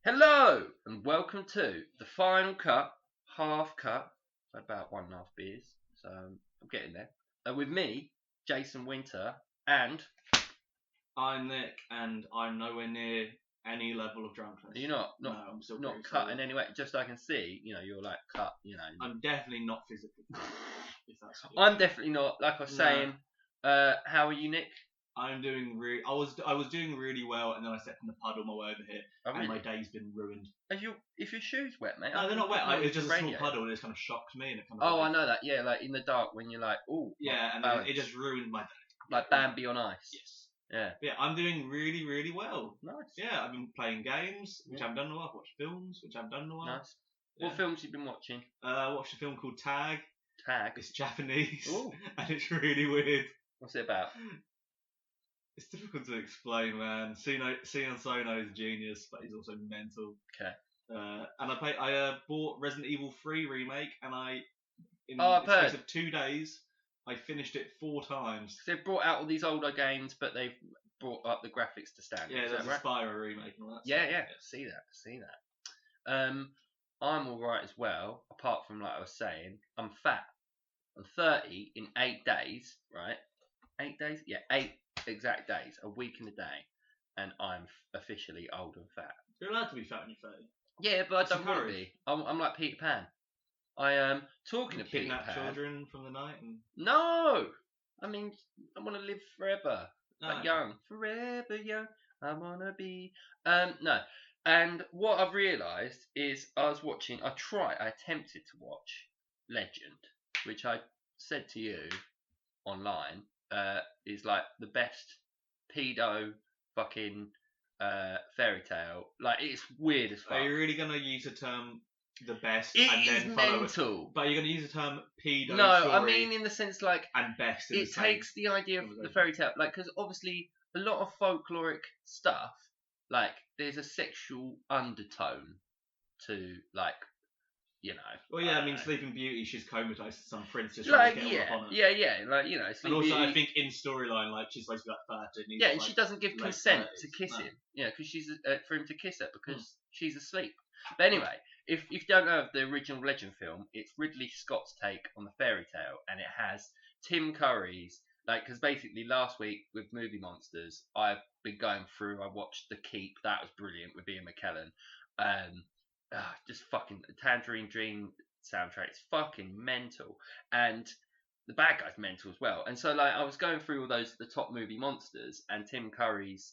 Hello and welcome to the final cut, half cut, about 1.5 beers, so I'm getting there. With me, Jason Winter, and I'm Nick, and I'm nowhere near any level of drunkenness. you're not No, I'm still not pretty cut sober. in any way. Just so I can see, you're like cut. I'm definitely not physically fit, if that's good. I'm definitely not. Like I was No. saying, how are you, Nick? I'm doing I was doing really well, and then I stepped in the puddle on my way over here, Oh, and my really? day's been ruined. If your shoes wet, mate? No, they're not wet. It's just a small radio. puddle, and it just kind of shocked me, and it kind of. Oh, I know that. Yeah, like in the dark when you're like, oh. Yeah, and then it just ruined my day. Like Bambi on ice. Yes. Yeah. Yeah, I'm doing really, really well. Nice. Yeah, I've been playing games, which I've done in a while. I've watched films, which I've done in a while. Nice. Yeah. What films you been watching? I watched a film called Tag. Tag. It's Japanese. Ooh. And it's really weird. What's it about? It's difficult to explain, man. Sion Sono is a genius, but he's also mental. Okay. And I bought Resident Evil 3 remake, and in I've the space heard. of 2 days, I finished it 4 times. So they've brought out all these older games, but they've brought up the graphics to standard. Yeah, is there's that a right? Spyro remake and all that. Yeah, stuff. yeah. See that. I'm all right as well. Apart from like I was saying, I'm fat. I'm 30 in 8 days, right? 8 days? Yeah, 8 exact days. A week and a day, and I'm officially old and fat. You're allowed to be fat when you're 30. Yeah, but It's I don't want to encouraged. be. I'm like Peter Pan. I am talking of Peter Kidnap Pan. children from the night and. No, I mean I want to live forever. Like No. young, forever young. I wanna be. No. And what I've realised is I attempted to watch Legend, which I said to you online, is like the best pedo fucking fairy tale. Like it's weird as fuck. Are you really gonna use the term the best It and is then follow it? mental. But you're gonna use the term pedo. No, story I mean in the sense like and best. In the it same takes the idea of the conversation. fairy tale, like, because obviously a lot of folkloric stuff, like, there's a sexual undertone to, like, Well, yeah, I mean, know. Sleeping Beauty, she's comatose. Some prince just like, trying to get all up on her. yeah, like, And Sleepy, also, I think in storyline, like, she's supposed to be like 13. yeah, and she doesn't give late consent 30s. to kiss No. him, because she's for him to kiss her because she's asleep. But anyway, if you don't know of the original Legend film, it's Ridley Scott's take on the fairy tale, and it has Tim Curry's, like, because basically last week with Movie Monsters, I've been going through. I watched The Keep, that was brilliant with Ian McKellen. Just fucking Tangerine Dream soundtrack, it's fucking mental, and the bad guy's mental as well. And so like I was going through all the top movie monsters, and Tim Curry's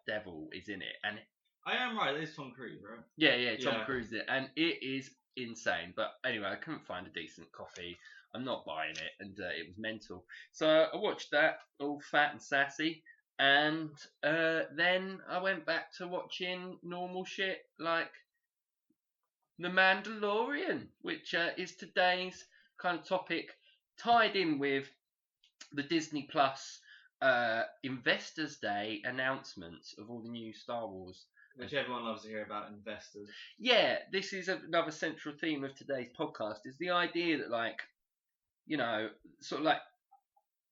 Devil is in it, and I am right, it's Tom Cruise, right? yeah, Tom Yeah. Cruise is it, and it is insane. But anyway, I couldn't find a decent coffee. I'm not buying it, and it was mental. So I watched that, all fat and sassy, and then I went back to watching normal shit like The Mandalorian, which is today's kind of topic, tied in with the Disney Plus Investors Day announcements of all the new Star Wars. Which everyone loves to hear about, investors. Yeah, this is another central theme of today's podcast, is the idea that, like, sort of like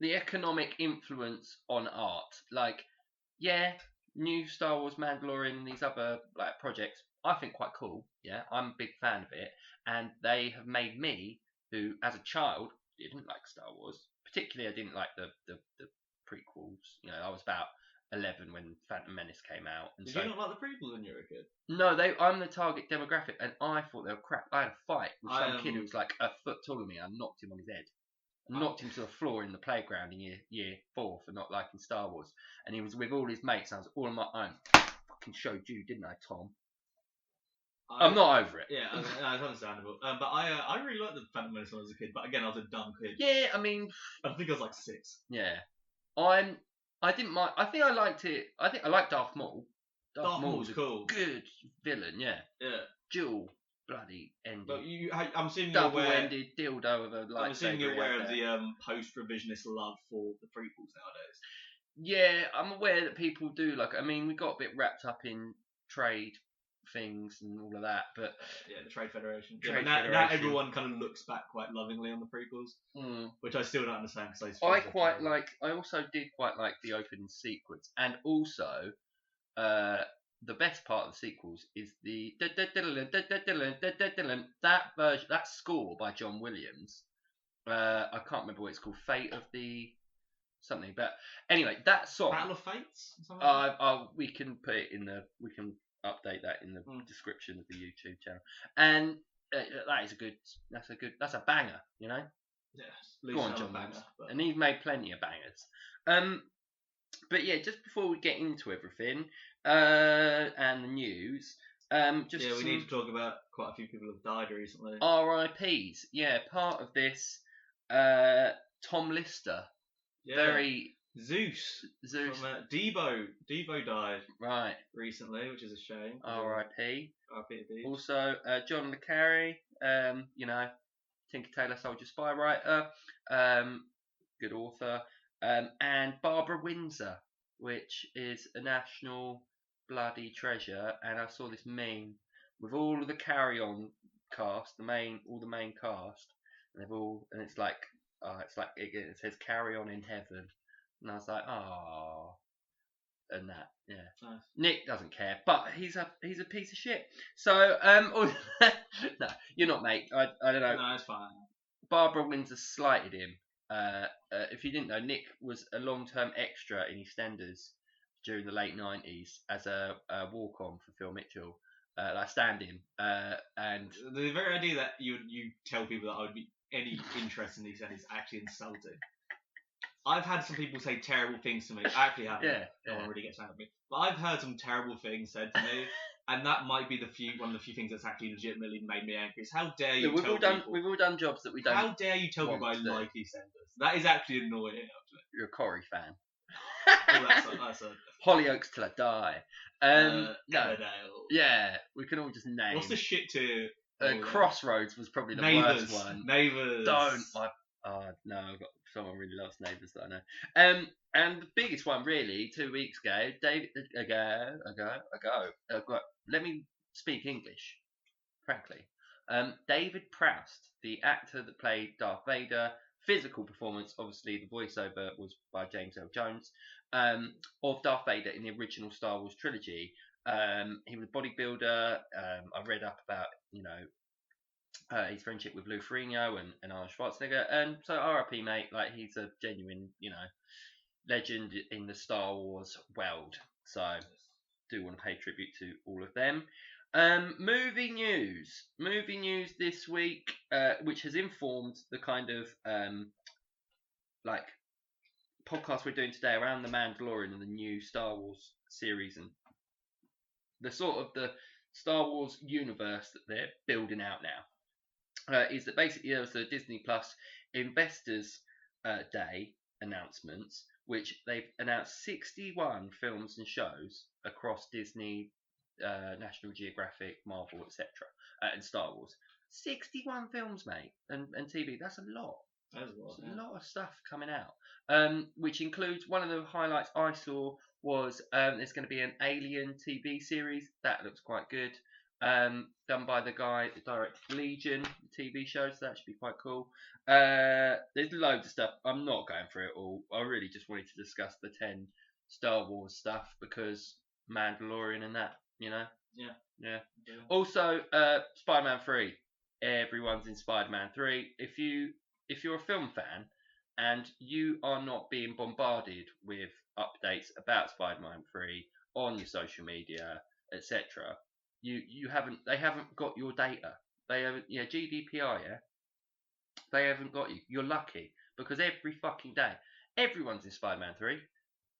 the economic influence on art. Like, yeah, new Star Wars, Mandalorian, and these other like projects, I think quite cool. Yeah, I'm a big fan of it, and they have made me, who as a child didn't like Star Wars, particularly I didn't like the prequels. I was about 11 when Phantom Menace came out, and Did so you not like the prequels when you were a kid? no, I'm the target demographic, and I thought they were crap. I had a fight with some kid who was like a foot taller than me. I knocked him on his head. Knocked him to the floor in the playground in year 4 for not liking Star Wars, and he was with all his mates. And I was all on my own. Fucking showed you, didn't I, Tom? I'm not over it. Yeah, no, it's understandable. But I really liked the Phantom Menace when I was a kid. But again, I was a dumb kid. Yeah, I mean, I think I was like 6. yeah, I didn't mind. I think I liked it. I think I liked Darth Maul. Darth Maul was a cool. good villain. Yeah, Yeah. dual bloody ending. But I'm assuming you're aware. Double-ended dildo with a lightsaber. I'm assuming you're aware of there. the post-revisionist love for the prequels nowadays. Yeah, I'm aware that people do like. I mean, we got a bit wrapped up in trade things and all of that, but Yeah, the Trade Federation. Trade Now Federation. everyone kind of looks back quite lovingly on the prequels, which I still don't understand because I also did quite like the opening sequence, and also the best part of the sequels is the that version, that score by John Williams. I can't remember what it's called, Fate of the something, but anyway, that song. Battle of Fates. We can put it in the. We can update that in the description of the YouTube channel, and that is a good. That's a banger, you know. Yes. Go on, John Williams. And he's made plenty of bangers. But yeah, just before we get into everything, and the news, we need to talk about quite a few people have died recently. RIPs. Yeah, part of this, Tom Lister. Yeah. Very Zeus. From, Debo died recently, which is a shame. RIP. RIP. Also, John le Carre, Tinker Tailor Soldier Spy writer, good author, and Barbara Windsor, which is a national bloody treasure. And I saw this meme with all of the Carry On cast, all the main cast, and it's like it says Carry On in Heaven, and I was like, oh, and that, yeah. Nice. Nick doesn't care, but he's a piece of shit. So no, you're not, mate. I don't know. No, it's fine. Barbara Windsor slighted him. If you didn't know, Nick was a long-term extra in EastEnders during the late 90s as a walk-on for Phil Mitchell, like stand-in. And the very idea that you tell people that I would be any interest in EastEnders is actually insulting. I've had some people say terrible things to me. I actually haven't. No one really gets mad at me. But I've heard some terrible things said to me, and that might be one of the few things that's actually legitimately made me angry. Is how dare you? We've all done jobs that we don't. How dare you tell people I like EastEnders? That is actually annoying. Actually. You're a Corrie fan. That's a Hollyoaks till I die. No. Yeah, we can all just name. What's the shit tier? Crossroads was probably the worst one. Neighbours. Don't. No, I've got someone really loves Neighbours that I know. And the biggest one really 2 weeks ago, let me speak English, frankly. David Proust, the actor that played Darth Vader, physical performance, obviously the voiceover was by James L. Jones, of Darth Vader in the original Star Wars trilogy. He was a bodybuilder. I read up about, his friendship with Lou Ferrigno and Arnold Schwarzenegger, and so R.I.P. mate, like he's a genuine, legend in the Star Wars world. So do want to pay tribute to all of them. Movie news this week, which has informed the kind of podcast we're doing today around the Mandalorian and the new Star Wars series and the sort of the Star Wars universe that they're building out now. Is that basically there was the Disney Plus Investors Day announcements, which they've announced 61 films and shows across Disney, National Geographic, Marvel, etc., and Star Wars. 61 films, mate, and TV. That's a lot. That's a lot. There's a lot of stuff coming out, which includes one of the highlights I saw was there's going to be an Alien TV series that looks quite good. Done by the guy that directed Legion, the TV show, so that should be quite cool. There's loads of stuff. I'm not going through it all. I really just wanted to discuss the 10 Star Wars stuff because Mandalorian and that, Yeah. Also, Spider-Man 3. Everyone's in Spider-Man 3. If you're a film fan and you are not being bombarded with updates about Spider-Man 3 on your social media, etc., they haven't got your data. They haven't, GDPR, they haven't got you. You're lucky because every fucking day, everyone's in Spider-Man 3.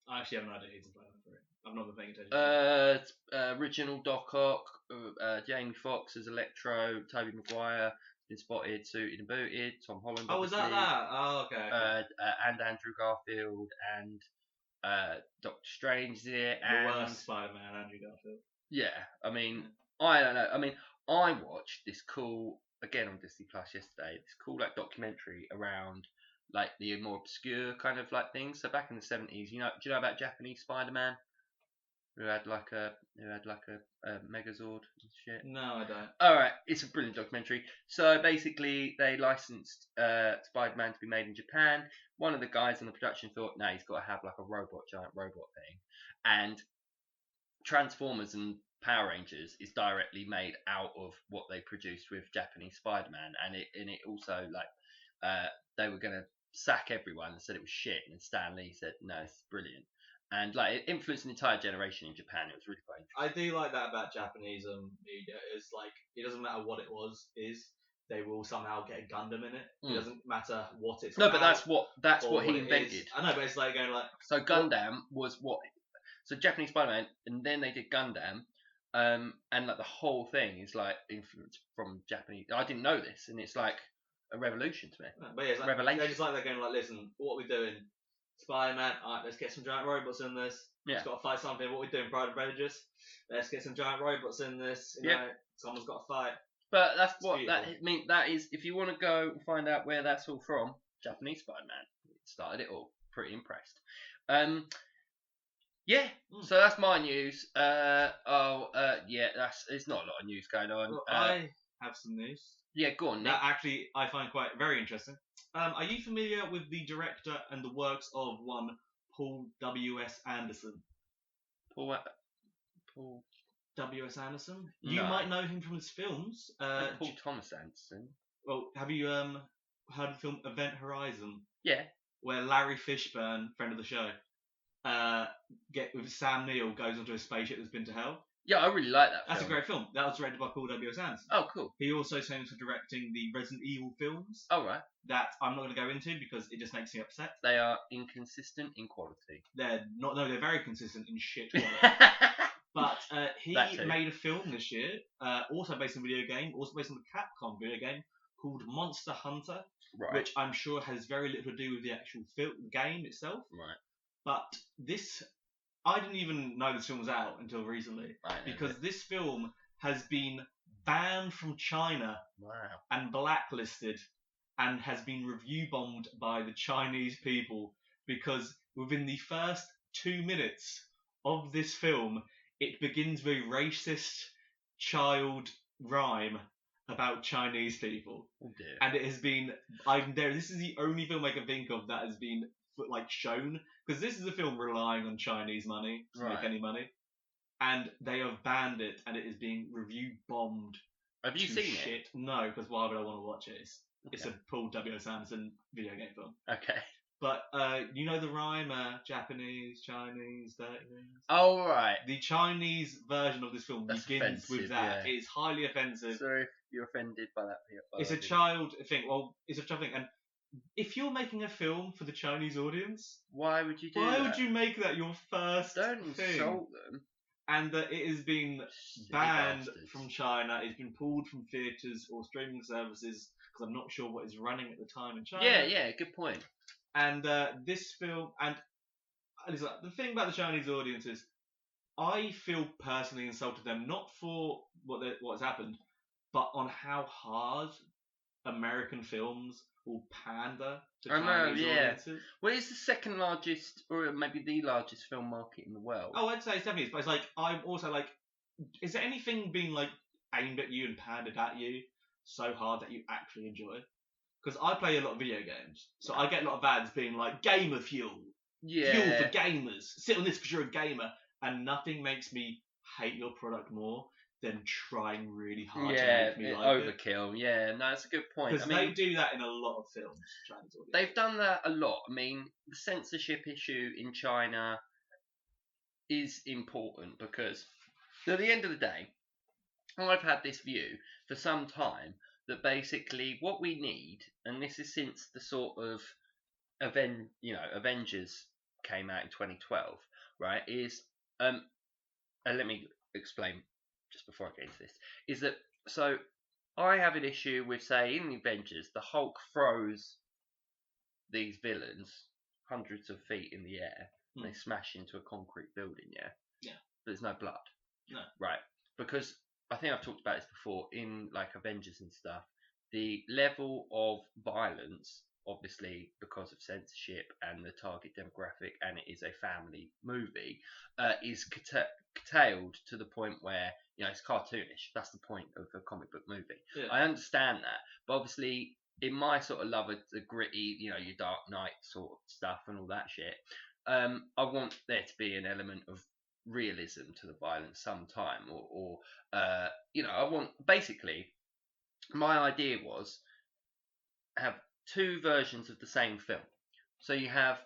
I actually haven't had it in Spider-Man 3. I've not been paying attention. Original Doc Ock, Jamie Foxx as Electro, Tobey Maguire been spotted, suited and booted. Tom Holland. Oh, was that? Oh, okay. And Andrew Garfield and Doctor Strange is here. The worst Spider-Man, Andrew Garfield. Yeah, I mean, I don't know. I mean, I watched this cool, again on Disney Plus yesterday, this cool documentary around the more obscure kind of things. So back in the 70s, do you know about Japanese Spider-Man? Who had a Megazord and shit? No, I don't. Alright, it's a brilliant documentary. So basically, they licensed Spider-Man to be made in Japan. One of the guys in the production thought, no, he's got to have a giant robot thing. And Transformers and Power Rangers is directly made out of what they produced with Japanese Spider-Man, and it also they were gonna sack everyone and said it was shit, and Stan Lee said no, it's brilliant, and it influenced an entire generation in Japan. It was really quite interesting. I do like that about Japanese media. It's it doesn't matter what it is. They will somehow get a Gundam in it. It doesn't matter what it's. No, but that's what he invented. I know, but it's going So Gundam was what. So Japanese Spider-Man, and then they did Gundam, and the whole thing is influenced from Japanese. I didn't know this, and it's like a revolution to me. No, but yeah, it's revelation. They're just they're going listen, what are we doing? Spider-Man, alright, let's get some giant robots in this. Yeah. Let's got to fight something. What are we doing? Pride and Prejudice. Let's get some giant robots in this. You know, someone's got to fight. But that's what that mean. That is, if you want to go and find out where that's all from, Japanese Spider-Man started it all. Pretty impressed. Yeah. So that's my news. Yeah. It's not a lot of news going on. Well, I have some news. Yeah, go on, Nick. That actually I find quite very interesting. Are you familiar with the director and the works of one Paul W.S. Anderson? Paul W.S. Anderson? No. You might know him from his films. Paul Thomas Anderson. Well, have you heard of the film Event Horizon? Yeah. Where Larry Fishburne, friend of the show, with Sam Neill goes onto a spaceship that's been to hell. Yeah, I really like that. That's a great film. That was directed by Paul W.S. Anderson. Oh, cool. He also tends to directing the Resident Evil films. Oh, right. That I'm not going to go into because it just makes me upset. They are inconsistent in quality. They're not. No, they're very consistent in shit quality. But he made a film this year, also based on a video game, also based on the Capcom video game called Monster Hunter, right. Which I'm sure has very little to do with the actual game itself. Right. But this, I didn't even know this film was out until recently, because this film has been banned from China and blacklisted, and has been review bombed by the Chinese people because within the first 2 minutes of this film, it begins with a racist child rhyme about Chinese people. Oh dear. And it has been, this is the only film I can think of that has been shown, because this is a film relying on Chinese money to make any money, and they have banned it, and it is being review bombed. Have you seen it? No, because why would I want to watch it? It's a Paul W.S. Anderson video game film. Okay. But you know the rhyme, Japanese, Chinese, Oh right. The Chinese version of this film begins with that. Yeah. It is highly offensive. So if you're offended by that, it's a child thing. Well, it's a child thing, and if you're making a film for the Chinese audience, why would you do that? Why would you make that your first Don't thing? insult them. And that it has been banned from China. It's been pulled from theatres or streaming services because I'm not sure what is running at the time in China. Yeah, good point. And this film, and the thing about the Chinese audience is, I feel personally insulted them, not for what's happened, but on how hard American films will pander to Chinese audiences. Well, it's the second largest, or maybe the largest film market in the world. Oh, I'd say it's definitely, but it's I'm also is there anything being aimed at you and pandered at you so hard that you actually enjoy? Because I play a lot of video games, so I get a lot of ads being gamer fuel, fuel for gamers, sit on this because you're a gamer, and nothing makes me hate your product more than trying really hard to make me overkill. Yeah, no, that's a good point. Because they do that in a lot of films. They've done that a lot. I mean, the censorship issue in China is important because at the end of the day, I've had this view for some time that basically what we need, and this is since the sort of Avengers came out in 2012, right? Is let me explain just before I get into this. Is that so? I have an issue with, say, in the Avengers, the Hulk throws these villains hundreds of feet in the air, and they smash into a concrete building. Yeah. There's no blood. No. Right. Because I think I've talked about this before in Avengers and stuff. The level of violence, obviously because of censorship and the target demographic, and it is a family movie, is curtailed to the point where it's cartoonish. That's the point of a comic book movie. Yeah. I understand that, but obviously in my sort of love of the gritty, your Dark Knight sort of stuff and all that shit, I want there to be an element of realism to the violence sometime, or I want basically my idea was have two versions of the same film. So you have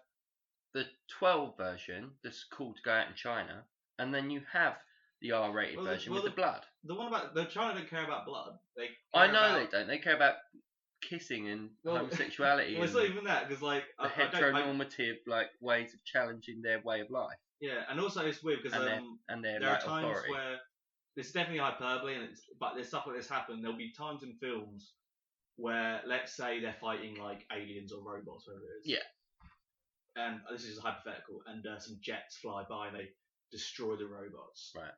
the 12 version that's cool to go out in China, and then you have the R-rated version with the blood. The one about the China don't care about blood. They don't. They care about kissing and homosexuality. Well, it's not even that, because like the heteronormative ways of challenging their way of life. Yeah, and also it's weird because there are times authority. where this is definitely hyperbole, but there's stuff like this happen. There'll be times in films where, let's say, they're fighting like aliens or robots, whatever it is. Yeah. And this is hypothetical, and some jets fly by and they destroy the robots. Right.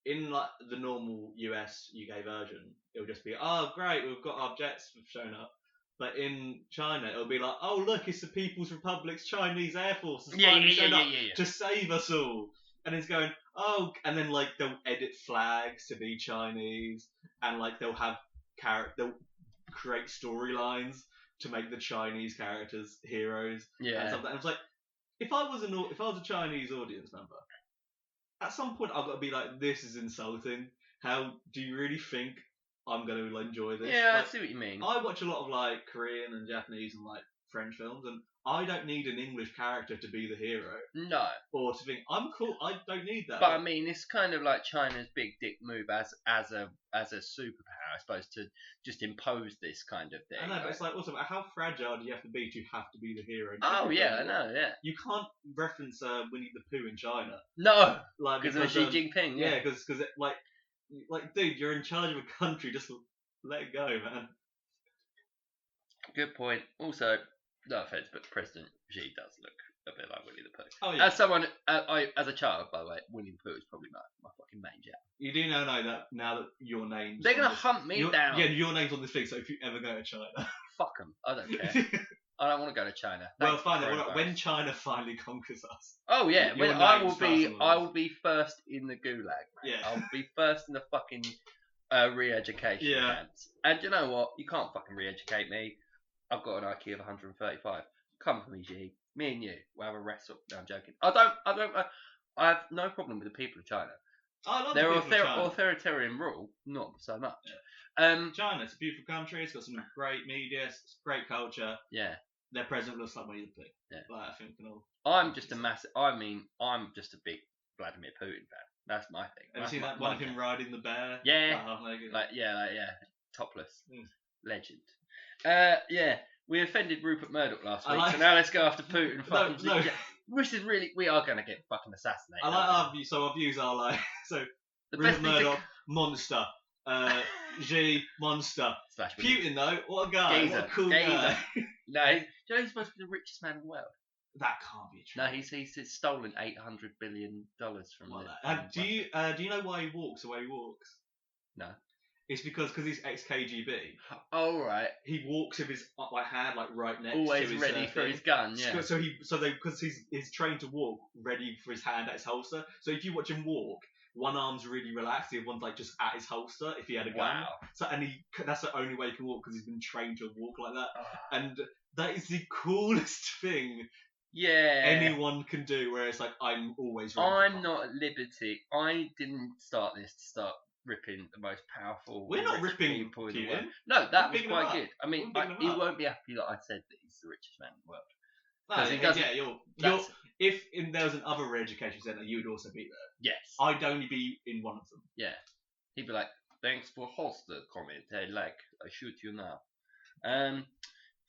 In like the normal US UK version, it'll just be, oh great, we've got our jets shown up. But in China, it'll be like, oh look, it's the People's Republic's Chinese Air Force has finally shown up to save us all. And it's going, oh, and then like they'll edit flags to be Chinese, and like they'll create storylines to make the Chinese characters heroes. Yeah. And stuff like that. And it's like, if I was a Chinese audience member, at some point I've got to be like, this is insulting. How do you really think I'm going to enjoy this? Yeah, I see what you mean. I watch a lot of like Korean and Japanese and like French films, and I don't need an English character to be the hero. No. Or to think I'm cool. I don't need that. But I mean, it's kind of like China's big dick move as a superpower, I suppose, to just impose this kind of thing. I know, but it's like also, how fragile do you have to be the hero? Oh yeah, I know. Yeah. You can't reference Winnie the Pooh in China. No. Like because of Xi Jinping. Yeah, because like dude, you're in charge of a country. Just let it go, man. Good point. Also, no offense, but President Xi does look a bit like Winnie the Pooh. Oh, yeah. As someone, as a child, by the way, Winnie the Pooh is probably my fucking main jam. You do know that now that your name's... They're going to hunt me down. Yeah, your name's on this thing, so if you ever go to China... Fuck them. I don't care. I don't want to go to China. Well, fine. When China finally conquers us... Oh, yeah. I will be first in the gulag, man. Yeah. I'll be first in the fucking re-education camps. And you know what? You can't fucking re-educate me. I've got an IQ of 135. Come for me, G. Me and you. We'll have a wrestle. No, I'm joking. I have no problem with the people of China. I love their the people of China. authoritarian rule, not so much. Yeah. China, it's a beautiful country. It's got some great media. It's great culture. Yeah. Their president looks like Winnie the Pooh. Yeah. Like, I think we can all... I'm just a big Vladimir Putin fan. That's my thing. Have you seen that one of him riding the bear? Yeah. Topless. Legend. Yeah. We offended Rupert Murdoch last week, so now let's go after Putin. No. Which is really, we are going to get fucking assassinated. Our views are like, so Rupert Murdoch, monster. Xi, monster. Putin though, what a guy. Geezer. What a cool guy. No, he's supposed to be the richest man in the world. That can't be true. No, he's stolen $800 billion from do you know why he walks the way he walks? No. It's because he's ex-KGB. Oh right. He walks with his hand right next always to his ready for his gun. Yeah. Because he's trained to walk ready for his hand at his holster. So if you watch him walk, one arm's really relaxed, the other one's like just at his holster if he had a gun. Wow. So that's the only way he can walk because he's been trained to walk like that. And that is the coolest thing. Yeah. Anyone can do. Where it's like I'm always ready. I'm not at liberty. I didn't start this to start ripping the most powerful. We're not ripping people in the world. No, that was quite good. I mean, he won't be happy that I said that he's the richest man in the world. If there was another re-education centre, you would also be there. Yes. I'd only be in one of them. Yeah. He'd be like, thanks for host the comment. I shoot you now.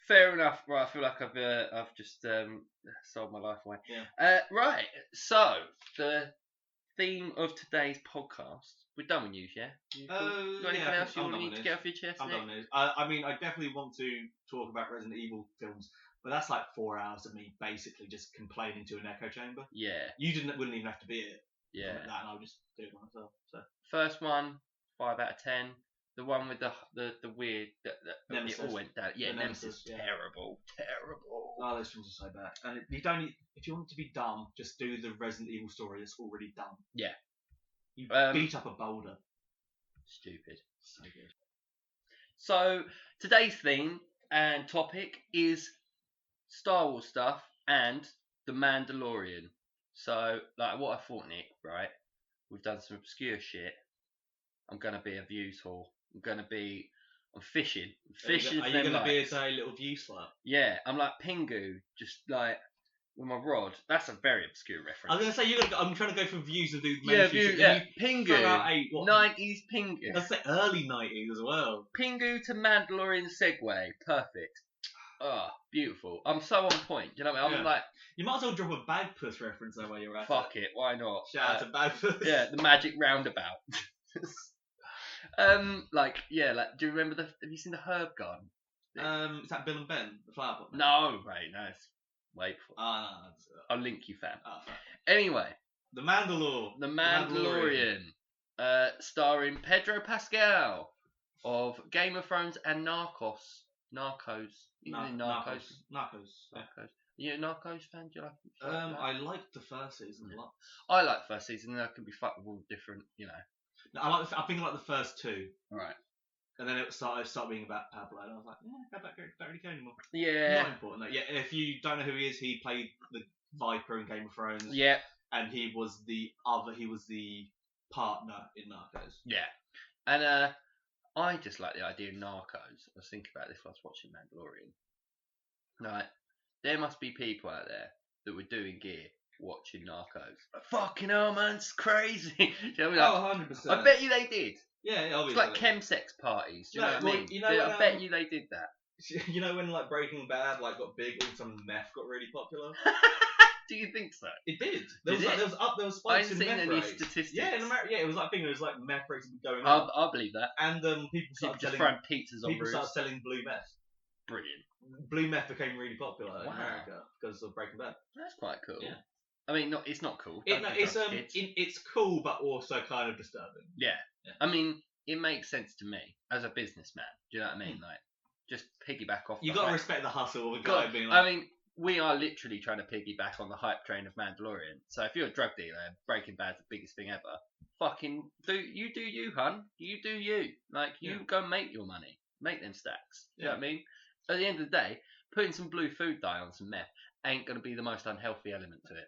Fair enough. Right, I feel like I've just sold my life away. Yeah. Right. So the theme of today's podcast. We're done with news, yeah? You got anything else you need to get off your chest? I'm done with news. I mean, I definitely want to talk about Resident Evil films, but that's like 4 hours of me basically just complaining to an echo chamber. Yeah. You wouldn't even have to be it. Yeah. Like that, and I'll just do it myself. So. First one, 5 out of 10. The one with the weird Nemesis. It all went down. Yeah, Nemesis. Yeah. Terrible. Oh, those films are so bad. And you don't need, if you want it to be dumb, just do the Resident Evil story that's already done. Yeah. You beat up a boulder. Stupid. So good. So today's theme and topic is Star Wars stuff and the Mandalorian. So, like, what I thought, Nick, right? We've done some obscure shit. I'm gonna be a views whore. I'm fishing. Fishing Are for you them going to be a likes. dirty little view slut? Yeah, I'm like Pingu, just like with my rod. That's a very obscure reference. I was going to say, I'm trying to go for views and do Yeah, mainstream shit. yeah. You Pingu. throw out a, what? 90s Pingu. Let's say early 90s as well. Pingu to Mandalorian segue. Perfect. Oh, beautiful. I'm so on point. Do you know what I mean? I'm like... You might as well drop a bag puss reference there while you're at Fuck it. Why not? Shout out to bag puss. Yeah, the magic roundabout. like, do you remember have you seen the herb garden? Is that Bill and Ben, the flower pot? No, mate, no, it's way before. I'll link you, fam. Anyway. The Mandalorian. Starring Pedro Pascal of Game of Thrones and Narcos. Narcos. You a Narcos fan? Do you like it? I liked the first season a lot. I like the first season, and I can be fucked with all different, No, I think I like the first two. Right. And then it started being about Pablo, and I was like, don't really care anymore. Yeah. Not important. Though. Yeah, if you don't know who he is, he played the Viper in Game of Thrones. Yeah. And he was the partner in Narcos. Yeah. And I just like the idea of Narcos. I was thinking about this while I was watching Mandalorian. Like, there must be people out there that were doing gear watching Narcos. Fucking hell, man, it's crazy. Do you know what I mean? 100%. I bet you they did. Yeah, obviously. It's like chemsex parties. Do you know what I mean? I bet you they did that. You know when like Breaking Bad got big, all of a sudden meth got really popular. Do you think so? It did. There was spikes in meth rates. I ain't seen any statistics. Yeah, in America, it was like meth rates going up. I believe that. And people started just throwing pizzas on roofs. People started selling blue meth. Brilliant. Blue meth became really popular in America because of Breaking Bad. That's quite cool. Yeah. I mean, it's not cool. It's cool, but also kind of disturbing. Yeah. I mean, it makes sense to me as a businessman. Do you know what I mean? Like, just piggyback off. You got to respect the hustle of a guy being like. I mean, we are literally trying to piggyback on the hype train of Mandalorian. So if you're a drug dealer, Breaking Bad's the biggest thing ever. Fucking do you, hun. You do you. Like, you go make your money. Make them stacks. Do you know what I mean? At the end of the day, putting some blue food dye on some meth ain't going to be the most unhealthy element to it.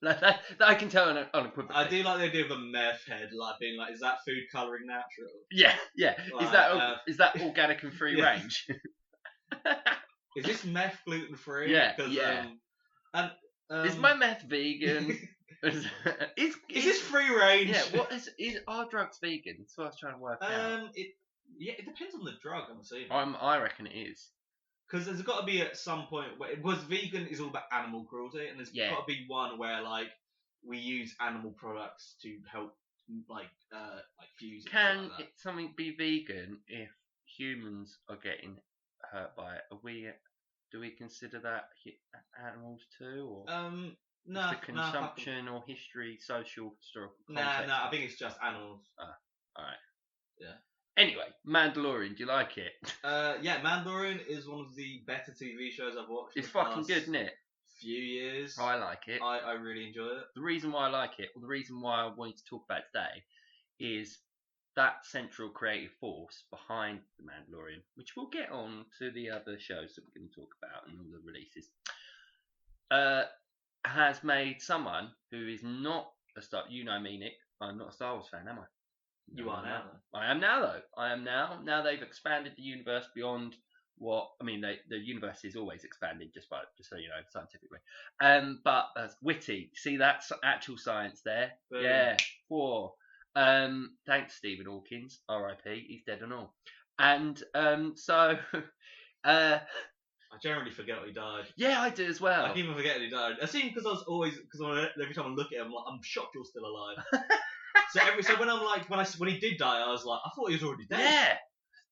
Like that I can tell unequivocally. I do like the idea of a meth head, like being like, is that food colouring natural? Yeah. Is that organic and free range? Is this meth gluten free? Yeah. Is my meth vegan? is this free range? Yeah. What is our drugs vegan? That's what I was trying to work out. It depends on the drug, I'm assuming. I reckon it is. Because there's got to be at some point because vegan is all about animal cruelty, and there's got to be one where we use animal products to help fuse. Can something be vegan if humans are getting hurt by it? Do we consider that animals too, or no, the consumption or history, historical context? No, I think it's just animals. All right. Yeah. Anyway, Mandalorian, do you like it? Yeah, Mandalorian is one of the better TV shows I've watched. It's fucking good, isn't it? Few years. I like it. I really enjoy it. The reason why I like it, or the reason why I wanted to talk about it today, is that central creative force behind The Mandalorian, which we'll get on to the other shows that we're going to talk about and all the releases, has made someone who is not a Star... You know me, Nick. I'm not a Star Wars fan, am I? You are now, though. I am now, though. I am now. Now they've expanded the universe beyond what... I mean, the universe is always expanding, just so you know, scientifically. But that's witty. See, that's actual science there. Boom. Yeah. Whoa. Thanks, Stephen Hawkins. R.I.P. He's dead and all. And so... I generally forget he died. Yeah, I do as well. I keep on forgetting he died. I see him because every time I look at him, I'm shocked you're still alive. So when I'm like when he did die, I was like, I thought he was already dead. Yeah,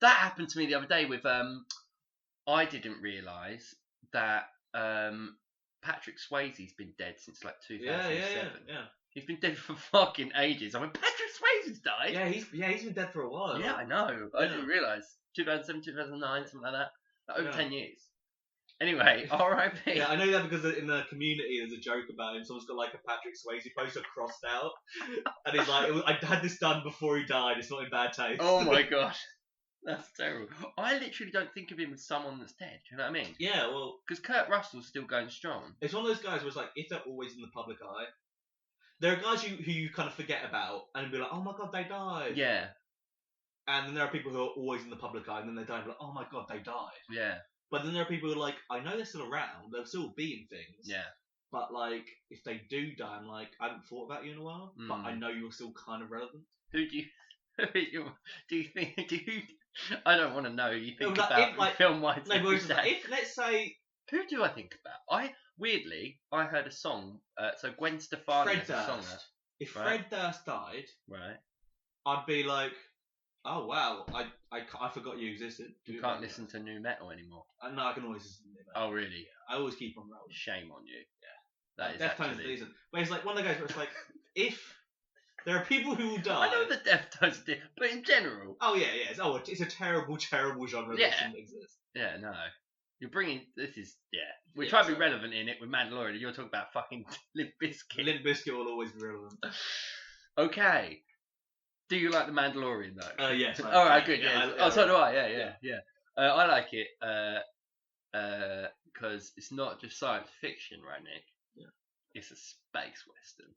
that happened to me the other day with I didn't realise that Patrick Swayze's been dead since 2007. Yeah. He's been dead for fucking ages. I went, Patrick Swayze's died. Yeah, he's been dead for a while. Yeah, I know. I didn't realise 2007, 2009, something like that. Over 10 years. Anyway, R.I.P. Yeah, I know that because in the community there's a joke about him. Someone's got a Patrick Swayze poster crossed out, and he's like, "I had this done before he died. It's not in bad taste." Oh my gosh. That's terrible. I literally don't think of him as someone that's dead. Do you know what I mean? Yeah, well, because Kurt Russell's still going strong. It's one of those guys where it's like, if they're always in the public eye, there are guys who you kind of forget about and be like, oh my god, they died. Yeah. And then there are people who are always in the public eye and then they die and be like, oh my god, they died. Yeah. But then there are people who are like, I know they're still around, they'll still be in things. Yeah. But like, if they do die, I'm like, I haven't thought about you in a while, but I know you're still kind of relevant. Who do you think? I don't want to know. You think about film-wise. No, but if let's say, who do I think about? I heard a song. So Gwen Stefani has a song. If Fred Durst died, right, I'd be like, oh wow, I forgot you existed. You can't listen to new metal anymore. No, I can always listen to new metal. Oh really? Yeah, I always keep on rolling. Shame on you. Yeah, that is actually. Decent. But it's like one of the guys where it's like, if there are people who will die. I know the Deftones did, but in general. Oh yeah. It's a terrible genre that doesn't exist. Yeah, no. You're bringing we're trying to be relevant in it with Mandalorian, and you're talking about fucking Limp Bizkit. Limp Bizkit will always be relevant. Okay. Do you like the Mandalorian though? Yes. All right, good. Yeah. So do I. Yeah. I like it because it's not just science fiction, right, Nick? Yeah. It's a space western.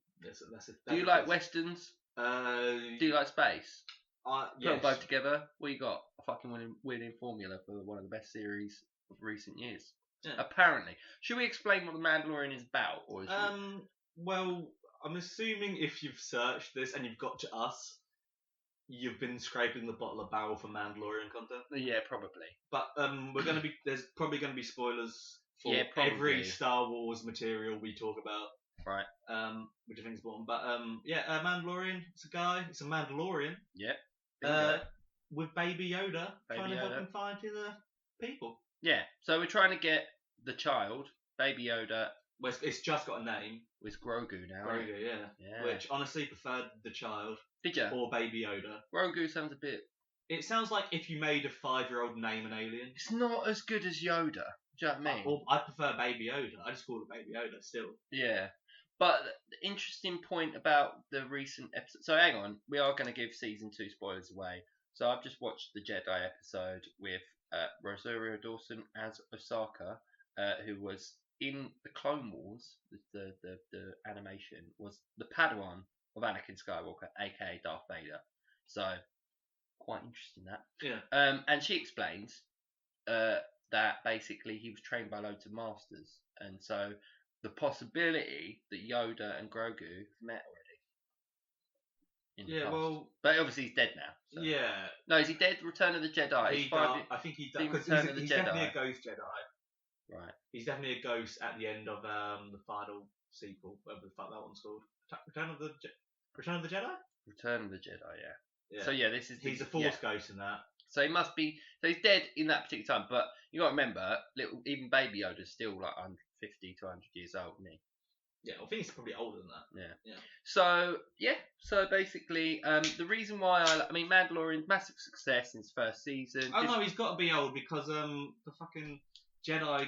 Do you like westerns? Do you like space? Yes. Put them both together. What you got? A fucking winning formula for one of the best series of recent years. Yeah. Apparently. Should we explain what the Mandalorian is about, or is well, I'm assuming if you've searched this and you've got to us, you've been scraping the bottom of the barrel for Mandalorian content. Yeah, probably. But there's probably gonna be spoilers for every Star Wars material we talk about. Right. Which I think is important. But Mandalorian, it's a Mandalorian. Yep. With Baby Yoda trying to help him find the people. Yeah. So we're trying to get the child, Baby Yoda. Well, it's just got a name. It's Grogu now. Grogu, yeah. Which honestly preferred the child. Did you? Or Baby Yoda. Grogu sounds a bit. It sounds like if you made a 5-year-old name an alien. It's not as good as Yoda. Do you know what I mean? I prefer Baby Yoda. I just call it Baby Yoda still. Yeah. But the interesting point about the recent episode. So hang on, we are going to give season 2 spoilers away. So I've just watched the Jedi episode with Rosario Dawson as Osaka, who was in the Clone Wars. The animation was the Padawan of Anakin Skywalker, aka Darth Vader. So quite interesting that. Yeah. And she explains that basically he was trained by loads of masters, and so the possibility that Yoda and Grogu met already. In the past. Well, but obviously he's dead now. So. Yeah. No, is he dead? Return of the Jedi. I think he died because he's definitely a ghost Jedi. Right. He's definitely a ghost at the end of the final sequel, whatever the fuck that one's called. Return of the Jedi. Return of the Jedi. Yeah. So this is he's a Force ghost in that. So he must be. So he's dead in that particular time. But you got to remember, even Baby Yoda's still like 150 to 100 years old, isn't he? Yeah, I think he's probably older than that. Yeah. So basically, the reason why I mean, Mandalorian, massive success in its first season. Oh no, he's got to be old because the fucking Jedi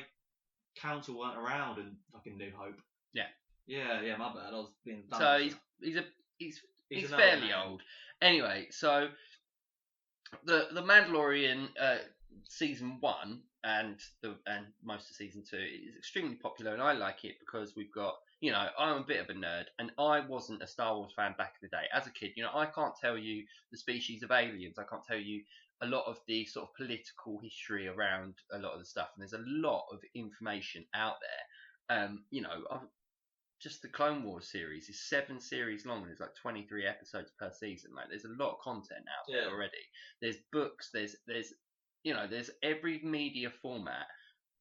Council weren't around in fucking New Hope. Yeah. Yeah, my bad. I was being dumb. So he's fairly old. Anyway, so the Mandalorian season 1 and most of season 2 is extremely popular, and I like it because we've got, I'm a bit of a nerd, and I wasn't a Star Wars fan back in the day. As a kid, I can't tell you the species of aliens. I can't tell you a lot of the sort of political history around a lot of the stuff, and there's a lot of information out there. Just the Clone Wars series is 7 series long, and there's like 23 episodes per season. Like, there's a lot of content out there already. There's books. There's every media format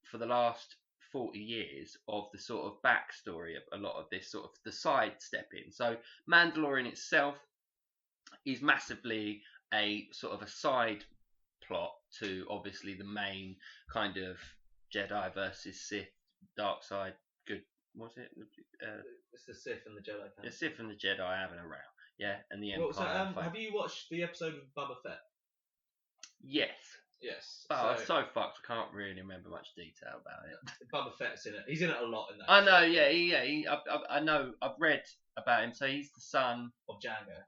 for the last 40 years of the sort of backstory of a lot of this sort of the side stepping. So Mandalorian itself is massively a sort of a side plot to obviously the main kind of Jedi versus Sith, dark side, good. What's it? It's the Sith and the Jedi. The Sith and the Jedi having a row. Yeah, and the Empire. Have you watched the episode with Boba Fett? Yes. Yes. Oh, I'm so fucked. I can't really remember much detail about it. Boba Fett's in it. He's in it a lot in that. I know. Yeah. I know. I've read about him. So he's the son of Django.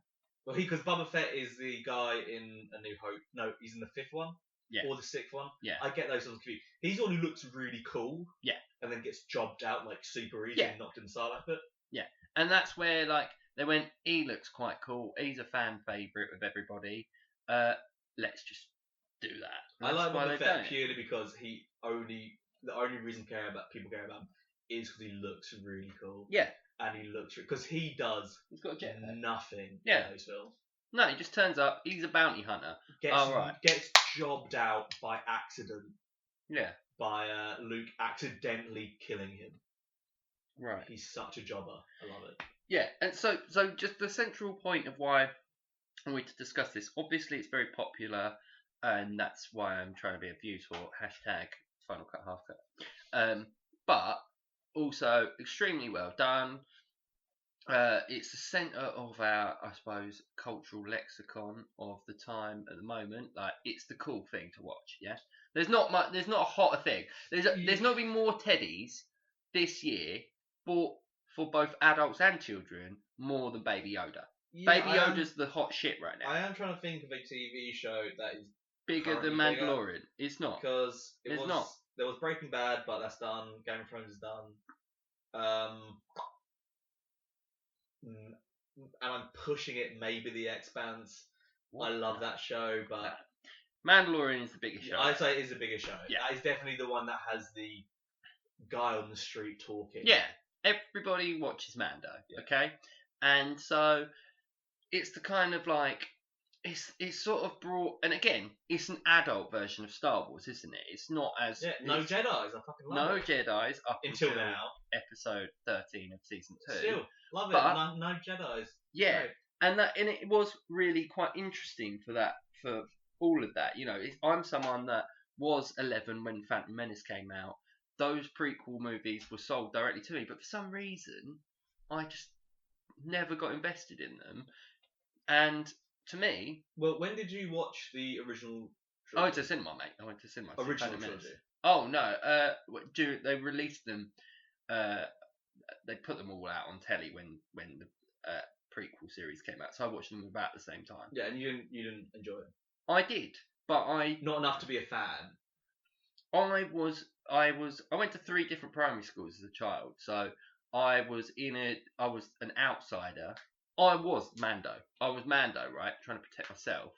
Well, because Boba Fett is the guy in A New Hope. No, he's in the 5th one. Yeah. Or the 6th one. Yeah. I get those ones confused. He's the one who looks really cool. Yeah. And then gets jobbed out like super easy and knocked in the Sarlacc pit. Yeah. And that's where like they went, he looks quite cool. He's a fan favourite with everybody. Let's just do that. I like Boba Fett purely because the only reason people care about him is because he looks really cool. Yeah. And he looks because he's got a jetpack. Nothing in those films. No, he just turns up. He's a bounty hunter. Gets jobbed out by accident. Yeah. By Luke accidentally killing him. Right. He's such a jobber. I love it. Yeah, and so just the central point of why I wanted to discuss this. Obviously, it's very popular, and that's why I'm trying to be a views for #Final Cut Half Cut. But also extremely well done. It's the centre of our, I suppose, cultural lexicon of the time at the moment. Like, it's the cool thing to watch. Yeah, there's not a hotter thing. There's not been more Teddies this year for both adults and children more than Baby Yoda. Yeah, Baby Yoda's the hot shit right now. I am trying to think of a TV show that is bigger than Mandalorian. It's not. Because there was Breaking Bad, but that's done. Game of Thrones is done. And I'm pushing it. Maybe The Expanse. I love that show, but Mandalorian is the biggest show. I'd say it is the biggest show. Yeah, that is definitely the one that has the guy on the street talking. Yeah, everybody watches Mando. Yeah. Okay, and so it's the kind of like it's sort of brought, and again, it's an adult version of Star Wars, isn't it? It's not as no Jedi's. I fucking love it. No Jedi's up until now. Episode 13 of season 2. Still love it. No Jedi's. Yeah, great. And it was really quite interesting for all of that. You know, I'm someone that was 11 when Phantom Menace came out. Those prequel movies were sold directly to me, but for some reason, I just never got invested in them. And to me... Well, when did you watch the original trilogy? I went to cinema, mate. I went to cinema. Original trilogy? Oh, no. They released them... they put them all out on telly when the prequel series came out, so I watched them about the same time. Yeah, and you didn't enjoy them? I did, but not enough to be a fan. I went to 3 different primary schools as a child, so I was an outsider. I was Mando, right, trying to protect myself,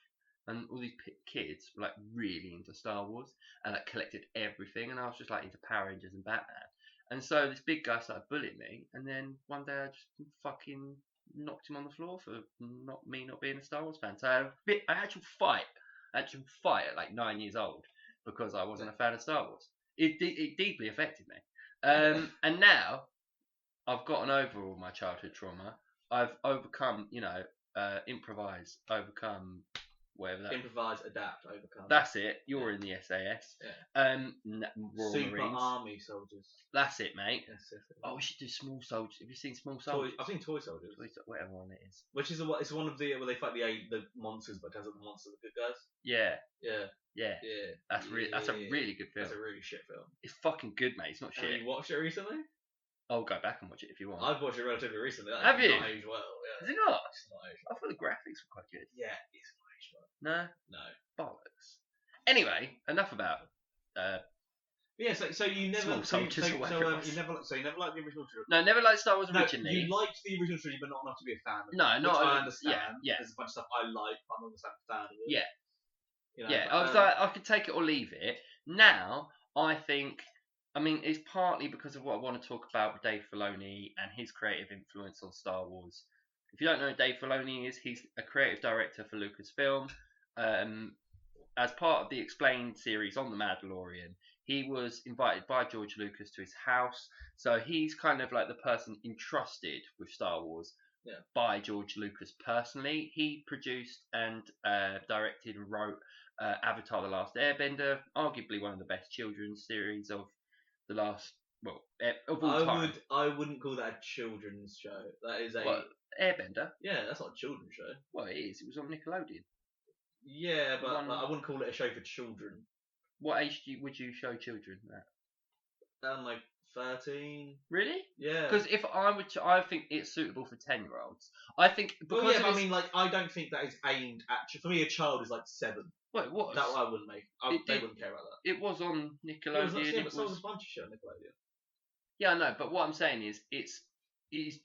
and all these kids were like really into Star Wars and like collected everything, and I was just like into Power Rangers and Batman. And so this big guy started bullying me, and then one day I just fucking knocked him on the floor for not being a Star Wars fan. So I had an actual fight at like 9 years old because I wasn't a fan of Star Wars. It deeply affected me. And now I've gotten over all my childhood trauma. I've overcome, improvise, overcome. Whatever that improvise, adapt, overcome. That's it. You're in the SAS. Yeah. Royal Super Marines. Army soldiers. That's it, mate. Yes. Oh, we should do Small Soldiers. Have you seen Small Soldiers? I've seen Toy Soldiers. Whatever one it is. Which is it's one of the where they fight the monsters, but it turns out the monsters are the good guys. Yeah. That's a really good film. That's a really shit film. It's fucking good, mate. It's not shit. Have you watched it recently? I'll go back and watch it if you want. I've watched it relatively recently. Have you? Not aged well. Yeah. Is it not? It's not aged well. I thought the graphics were quite good. Yeah, it's not aged well. No. No. Bollocks. Anyway, enough about. Yeah, so you never. So you never liked the original trilogy. No, never liked Star Wars originally. You liked the original trilogy, but not enough to be a fan of it. No, not. I understand. Yeah. There's a bunch of stuff I like, but I'm not a fan of it. Yeah. But, I was like, I could take it or leave it. Now, I think, it's partly because of what I want to talk about with Dave Filoni and his creative influence on Star Wars. If you don't know who Dave Filoni is, he's a creative director for Lucasfilm. As part of the Explained series on The Mandalorian, he was invited by George Lucas to his house. So he's kind of like the person entrusted with Star Wars by George Lucas personally. He produced and directed and wrote Avatar: The Last Airbender, arguably one of the best children's series of the last, of all time. I wouldn't call that a children's show. That is a... What, Airbender? Yeah, that's not a children's show. Well, it is. It was on Nickelodeon. Yeah, but I wouldn't call it a show for children. What age would you show children that? Like 13. Really? Yeah. Because if I would, I think it's suitable for 10-year-olds. I think because Well, yeah, but I mean, like, I don't think that is aimed at. For me, a child is like 7. Well, it was. That I wouldn't make. They wouldn't care about that. It was on Nickelodeon. Yeah, but so was a bunch of shit on Nickelodeon. Yeah, I know, but what I'm saying is, it's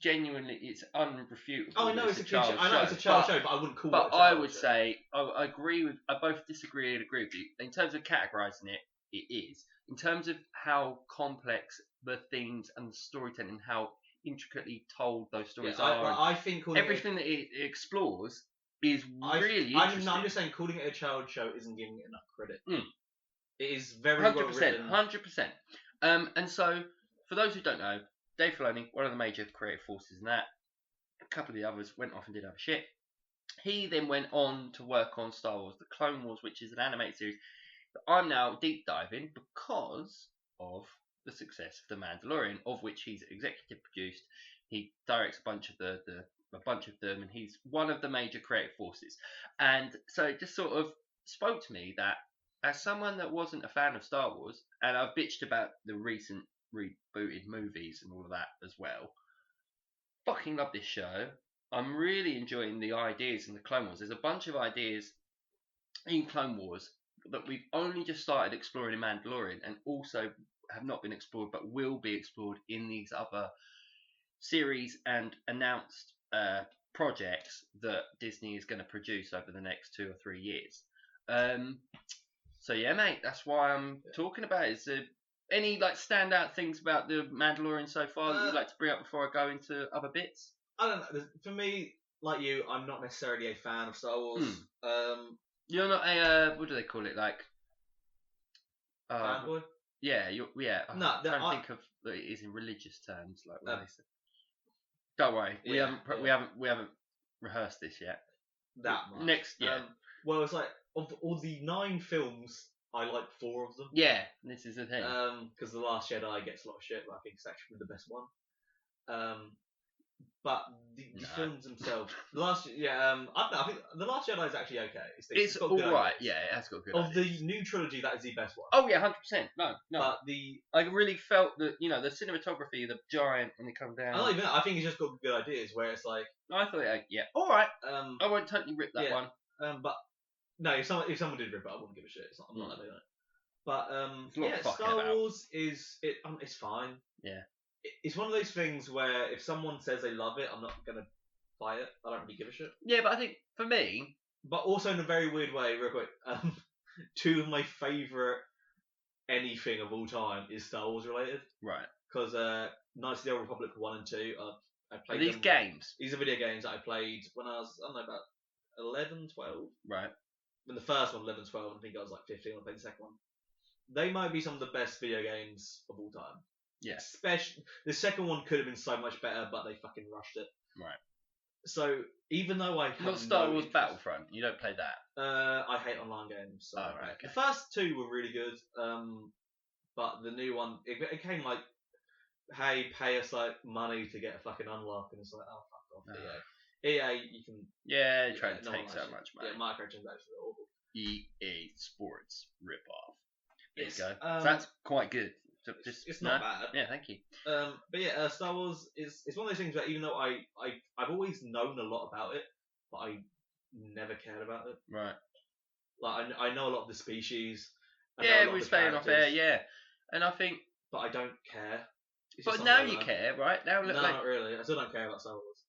genuinely, it's unrefutable. Oh, I know it's a child show. I know it's a child show, but I wouldn't call it a child show. But I would say, I agree with, I both disagree and agree with you. In terms of categorising it, it is. In terms of how complex the themes and the storytelling, how intricately told those stories are, I think everything that it explores is really interesting. I'm just saying, calling it a child show isn't giving it enough credit. It is very 100%, well written. 100%. And so, for those who don't know, Dave Filoni, one of the major creative forces in that, a couple of the others went off and did other shit. He then went on to work on Star Wars: The Clone Wars, which is an animated series that I'm now deep diving because of the success of The Mandalorian, of which he's executive produced. He directs a bunch of them, and he's one of the major creative forces. And so it just sort of spoke to me that, as someone that wasn't a fan of Star Wars, and I've bitched about the recent rebooted movies and all of that as well, fucking love this show. I'm really enjoying the ideas in the Clone Wars. There's a bunch of ideas in Clone Wars that we've only just started exploring in Mandalorian, and also have not been explored but will be explored in these other series and announced projects that Disney is going to produce over the next 2 or 3 years. So yeah, mate, that's why I'm talking about it. Is there any like standout things about the Mandalorian so far that you'd like to bring up before I go into other bits? I don't know. For me, like you, I'm not necessarily a fan of Star Wars. You're not a what do they call it? Like fanboy? Yeah, I'm trying to think of it is in religious terms, like what they say. Don't worry, we haven't rehearsed this yet. That much. Next, well, it's like of all the 9 films, I like 4 of them. Yeah, this is the thing. Because The Last Jedi gets a lot of shit, but I think it's actually the best one. But the films themselves, I think The Last Jedi is actually okay. It's all right. Yeah, it has got good. Of the new trilogy, that is the best one. Oh yeah, 100%. No. But I really felt that the cinematography, the giant when they come down. I think it's just got good ideas. Where it's like, I thought, all right. I won't totally rip that one. But no, if someone did rip it, I wouldn't give a shit. I'm not that big on it. But Star Wars it's fine. Yeah. It's one of those things where if someone says they love it, I'm not gonna buy it. I don't really give a shit. Yeah, but I think for me, but also in a very weird way, real quick, 2 of my favourite anything of all time is Star Wars related. Right. Because Knights of the Old Republic 1 and 2, I played these games. These are video games that I played when I was, I don't know, about 11, 12. Right. When the first one, 11, 12, I think I was like 15 when I played the second one. They might be some of the best video games of all time. Yeah. Especially, the second one could have been so much better, but they fucking rushed it. Right. So, even though I have not Star Wars Battlefront, you don't play that? I hate online games. So right, okay. The first 2 were really good, but the new one, it came like, hey, pay us like money to get a fucking unlock, and it's like, oh, fuck off, EA, you can... Yeah, you try to take so much money. Yeah, microtransactions are awful. EA Sports rip-off. There Yes, you go. So that's quite good. So it's not bad. Yeah, thank you. But yeah, Star Wars is one of those things where even though I've always known a lot about it, but I never cared about it. Right. Like I know a lot of the species. Yeah, we're staying off air. Yeah, and I think. But I don't care. But now you care, right? Now no, not really. I still don't care about Star Wars.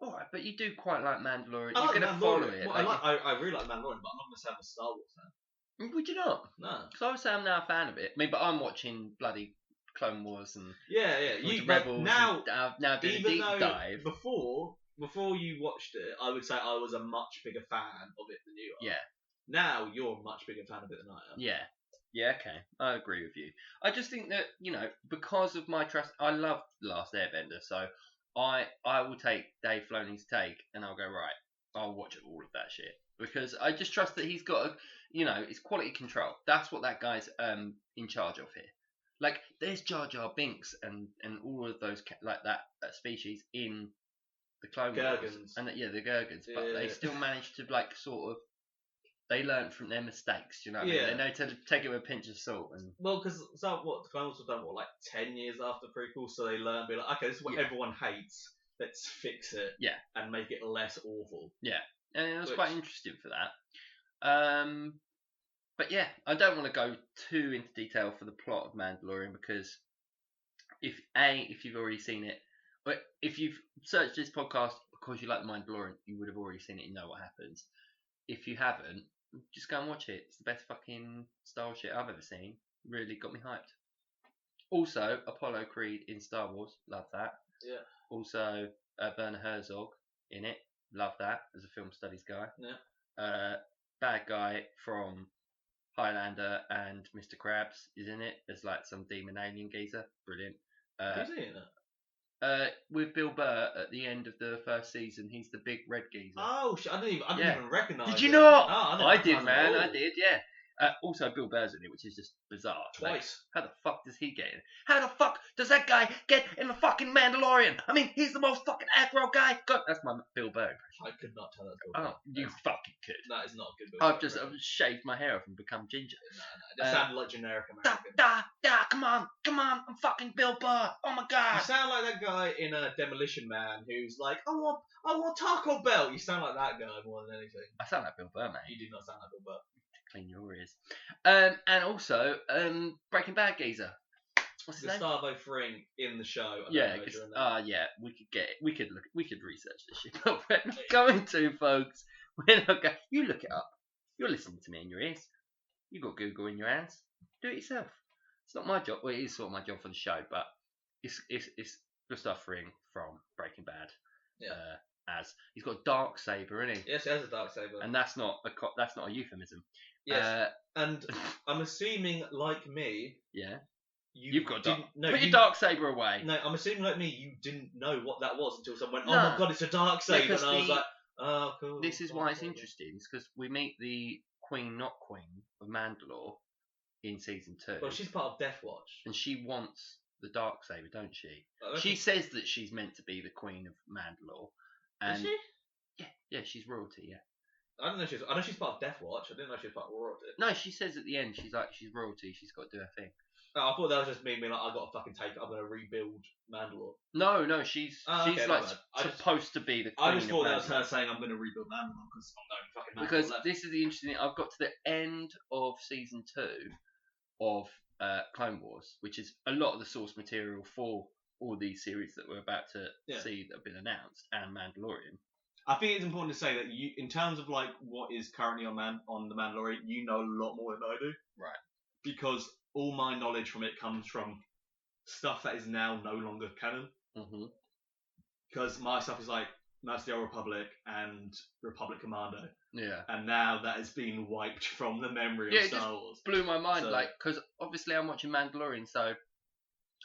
All right, but you do quite like Mandalorian. You're going to follow it. Well, I really like Mandalorian, but I'm not going to say I'm a Star Wars fan. Would you not? No. Because I would say I'm now a fan of it. I mean, but I'm watching bloody Clone Wars and you Rebels. Now doing a deep dive. Before you watched it, I would say I was a much bigger fan of it than you are. Yeah. Now you're a much bigger fan of it than I am. Yeah. Yeah, okay. I agree with you. I just think that, because of my trust, I love The Last Airbender, so I will take Dave Filoni's take and I'll go, right, I'll watch all of that shit. Because I just trust that he's got it's quality control. That's what that guy's in charge of here. Like, there's Jar Jar Binks and all of those, like that species in the Clone Wars. Gurgans. And the Gurgans. But they still managed to, like, sort of they learn from their mistakes. Do you know what I mean? They know to take it with a pinch of salt. And well, because the Clone Wars were done like 10 years after prequel, so they learn, be like, okay, this is what everyone hates. Let's fix it. Yeah. And make it less awful. Yeah, and it was quite interesting for that. But yeah, I don't want to go too into detail for the plot of Mandalorian because if you've already seen it, but if you've searched this podcast because you like the Mandalorian, you would have already seen it and know what happens. If you haven't, just go and watch it. It's the best fucking Star Wars shit I've ever seen. Really got me hyped. Also, Apollo Creed in Star Wars, love that. Yeah. Also, Werner Herzog in it, love that as a film studies guy. Yeah. Bad guy from Highlander and Mr. Krabs is in it as like some demon alien geezer. Brilliant. Who's he in it? With Bill Burr at the end of the first season, he's the big red geezer. Oh shit! I didn't even recognise. Did you not? No, I did, man. I did. Yeah. Also, Bill Burr's in it, which is just bizarre. Twice. Like, how the fuck does he get in? How the fuck does that guy get in the fucking Mandalorian? I mean, he's the most fucking aggro guy. God, that's my Bill Burr impression. I could not tell that. Bill Burr. Oh, you fucking could. That is not a good Bill Burr. I've just shaved my hair off and become ginger. No. It sounded like generic American. Come on, I'm fucking Bill Burr. Oh my god. You sound like that guy in Demolition Man who's like, I want Taco Bell. You sound like that guy more than anything. I sound like Bill Burr, mate. You do not sound like Bill Burr. Clean your ears. And also, Breaking Bad geezer. What's his name? Gustavo Fring in the show. Yeah, we could research this shit, but we're not going to, folks. We're not going. You look it up. You're listening to me in your ears. You got Google in your hands. Do it yourself. It's not my job. Well, it is sort of my job for the show, but it's Gustavo Fring from Breaking Bad. Yeah. As he's got a dark saber, isn't he? Yes, he has a dark saber. And that's not a euphemism. Yes. And I'm assuming, like me. Yeah. You've got put your dark saber away. No, I'm assuming like me, you didn't know what that was until someone went, "Oh my god, it's a dark saber," and I was like, "Oh, cool." This is why it's interesting, it's because we meet the Queen, not Queen, of Mandalore in season 2. Well, she's part of Death Watch, and she wants the dark saber, don't she? Oh, she says that she's meant to be the Queen of Mandalore. And is she? Yeah, she's royalty. Yeah. I don't know. I know she's part of Death Watch. I didn't know she was part of royalty. No, she says at the end she's royalty. She's got to do her thing. Oh, I thought that was just me being like, I got to fucking take it. I'm gonna rebuild Mandalore. No, she's supposed to be the Queen. I just thought that was her saying I'm gonna rebuild Mandalore because I'm the only fucking Mandalore because left. This is the interesting thing. I've got to the end of season 2 of Clone Wars, which is a lot of the source material for all these series that we're about to see that have been announced, and Mandalorian. I think it's important to say that you, in terms of like what is currently on the Mandalorian, you know a lot more than I do. Right. Because all my knowledge from it comes from stuff that is now no longer canon. Mm-hmm. Because my stuff is like Knights of the Old Republic and Republic Commando. Yeah. And now that has been wiped from the memory of Star Wars. Blew my mind, because obviously I'm watching Mandalorian, so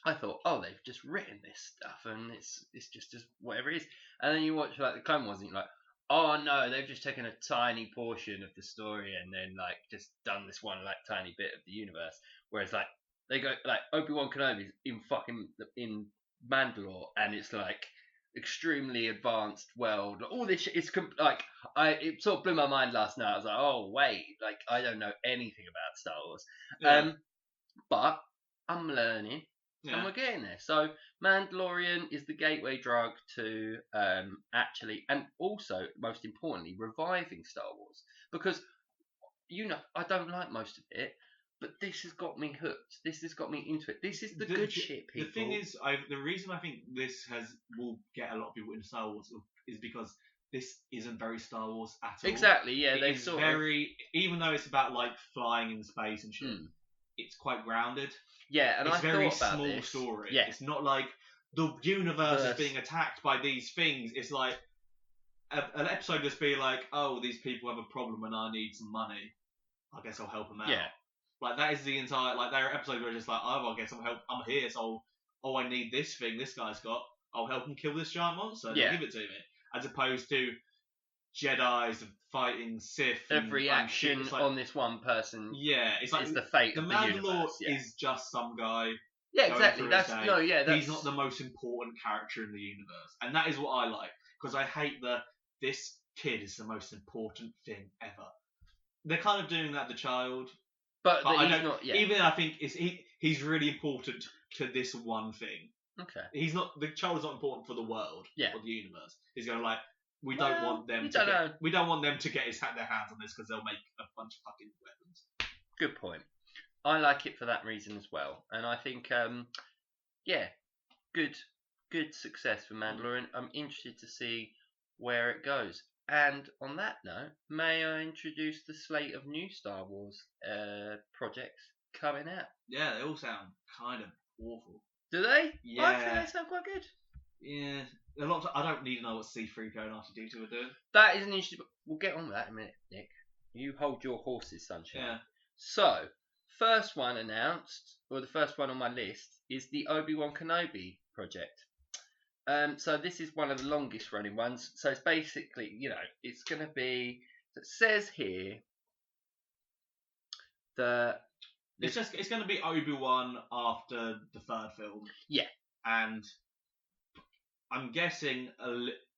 I thought, oh, they've just written this stuff, and it's just whatever it is. And then you watch like the Clone Wars, and you're like, oh no, they've just taken a tiny portion of the story and then like just done this one like tiny bit of the universe. Whereas like they go like Obi-Wan Kenobi's in Mandalore, and it's like extremely advanced world. All this shit is it sort of blew my mind last night. I was like, oh wait, like I don't know anything about Star Wars. Yeah. But I'm learning. Yeah. And we're getting there. So Mandalorian is the gateway drug to actually, and also most importantly, reviving Star Wars. Because I don't like most of it, but this has got me hooked. This has got me into it. This is the good shit, people. The thing is, the reason I think this will get a lot of people into Star Wars is because this isn't very Star Wars at all. Exactly. Yeah, they sort very even though it's about like flying in space and shit. It's quite grounded. Yeah, and it's I very thought about small this. Story. Yeah. It's not like the universe is being attacked by these things. It's like an episode just be like, oh, these people have a problem and I need some money. I guess I'll help them out. Yeah. Like that is the entire there are episodes where it's just like, oh, I guess I'm here, so I need this thing this guy's got. I'll help him kill this giant monster. Yeah. Give it to me. As opposed to Jedi's fighting Sith. Every action on this one person. Yeah, it's like the fate of the Mandalore universe. Yeah. is just some guy. Yeah, exactly. He's not the most important character in the universe, and that is what I like because I hate this kid is the most important thing ever. they're kind of doing that the child. But I he's don't. not. Yeah. Even I think he's really important to this one thing. Okay. He's not. The child is not important for the world or the universe. He's going like, we don't want them to get their hands on this because they'll make a bunch of fucking weapons. Good point. I like it for that reason as well, and I think good success for Mandalorian. I'm interested to see where it goes. And on that note, may I introduce the slate of new Star Wars projects coming out? Yeah, they all sound kind of awful. Do they? Yeah. I think they sound quite good. Yeah. A lot I don't need to know what C-3PO and R2-D2 are doing. That is an interesting... We'll get on with that in a minute, Nick. You hold your horses, sunshine. Yeah. So, first one announced, or the first one on my list, is the Obi-Wan Kenobi project. So this is one of the longest running ones. So it's basically, it's going to be. It says here that it's going to be Obi-Wan after the third film. Yeah. And I'm guessing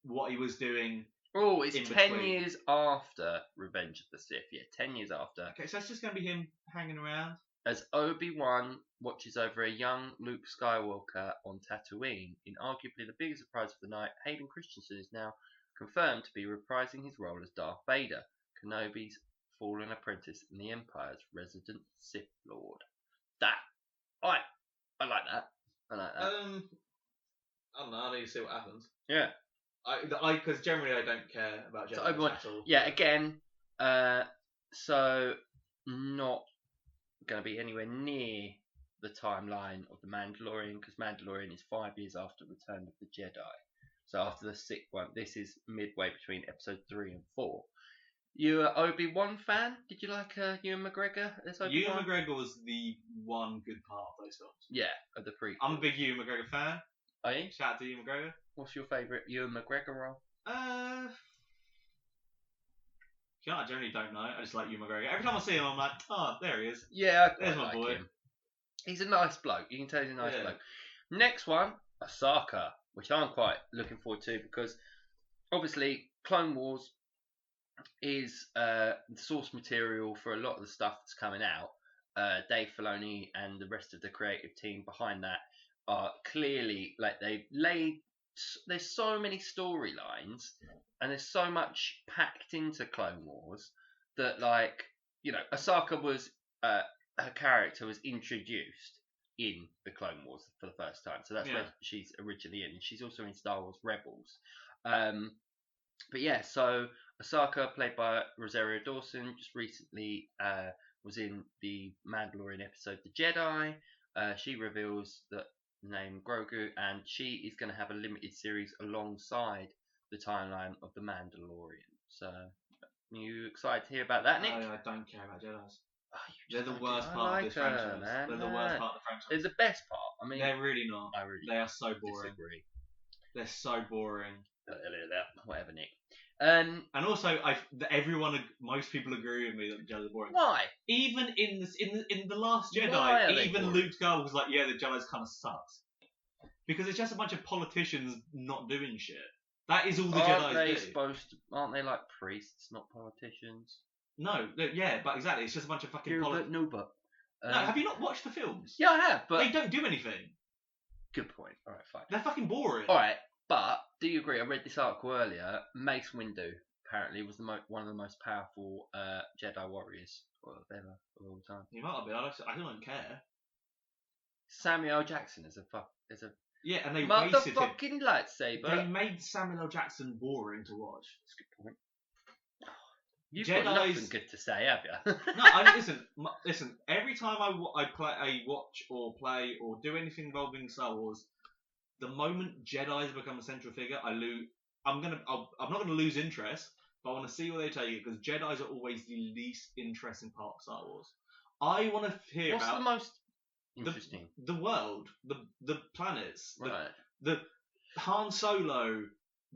what he was doing. Oh, it's 10 years after Revenge of the Sith. Yeah, 10 years after. Okay, so it's just going to be him hanging around. As Obi-Wan watches over a young Luke Skywalker on Tatooine, in arguably the biggest surprise of the night, Hayden Christensen is now confirmed to be reprising his role as Darth Vader, Kenobi's fallen apprentice and the Empire's resident Sith Lord. I like that. I don't know. I need to see what happens. Yeah. Because generally I don't care about Jedi at all. Yeah. Again, so not going to be anywhere near the timeline of the Mandalorian, because Mandalorian is 5 years after Return of the Jedi. So after the 6th one, this is midway between episode 3 and 4. You an Obi-Wan fan? Did you like Ewan McGregor as Obi-Wan? Ewan McGregor was the one good part of those films. Yeah, of the prequels. I'm a big Ewan McGregor fan. Are you? Shout out to Ewan McGregor. What's your favourite Ewan McGregor role? I generally don't know. I just like Ewan McGregor. Every time I see him, I'm like, oh, there he is. Yeah, there's my boy. Him. He's a nice bloke. You can tell he's a nice bloke. Next one, Ahsoka, which I'm quite looking forward to because obviously Clone Wars is the source material for a lot of the stuff that's coming out. Dave Filoni and the rest of the creative team behind that are clearly they've laid. There's so many storylines and there's so much packed into Clone Wars that Ahsoka was her character was introduced in the Clone Wars for the first time, so that's where she's originally in. She's also in Star Wars Rebels, but yeah. So Ahsoka, played by Rosario Dawson, just recently was in the Mandalorian episode The Jedi. She reveals that name Grogu, and she is going to have a limited series alongside the timeline of the Mandalorian. So, are you excited to hear about that, Nick? I don't care about Jedis. Oh, they're the worst part of this franchise. Man. They're the worst part of the franchise. They're the best part. I mean, they're really not. They are so boring. Disagree. They're so boring. Whatever, Nick. And also, most people agree with me that the Jedi are boring. Why? Even in the Last Jedi, even Luke Skywalker was like, yeah, the Jedi's kind of sucks. Because it's just a bunch of politicians not doing shit. That is all the Jedi do. Aren't they like priests, not politicians? No, yeah, but exactly. It's just a bunch of fucking politicians. No, have you not watched the films? Yeah, I have, but they don't do anything. Good point. All right, fine. They're fucking boring. All right, but do you agree? I read this article earlier. Mace Windu apparently was one of the most powerful Jedi warriors of all time. He might have been. I don't care. Samuel L. Jackson is a yeah, and they wasted motherfucking lightsaber. They made Samuel L. Jackson boring to watch. That's a good point. You've got nothing good to say, have you? No, listen. Every time I watch or play or do anything involving Star Wars, the moment Jedi's become a central figure, I lose. I'm not gonna lose interest, but I want to see where they take it because Jedi's are always the least interesting part of Star Wars. I want to hear What's about the most interesting? The world, the planets, right. the Han Solo,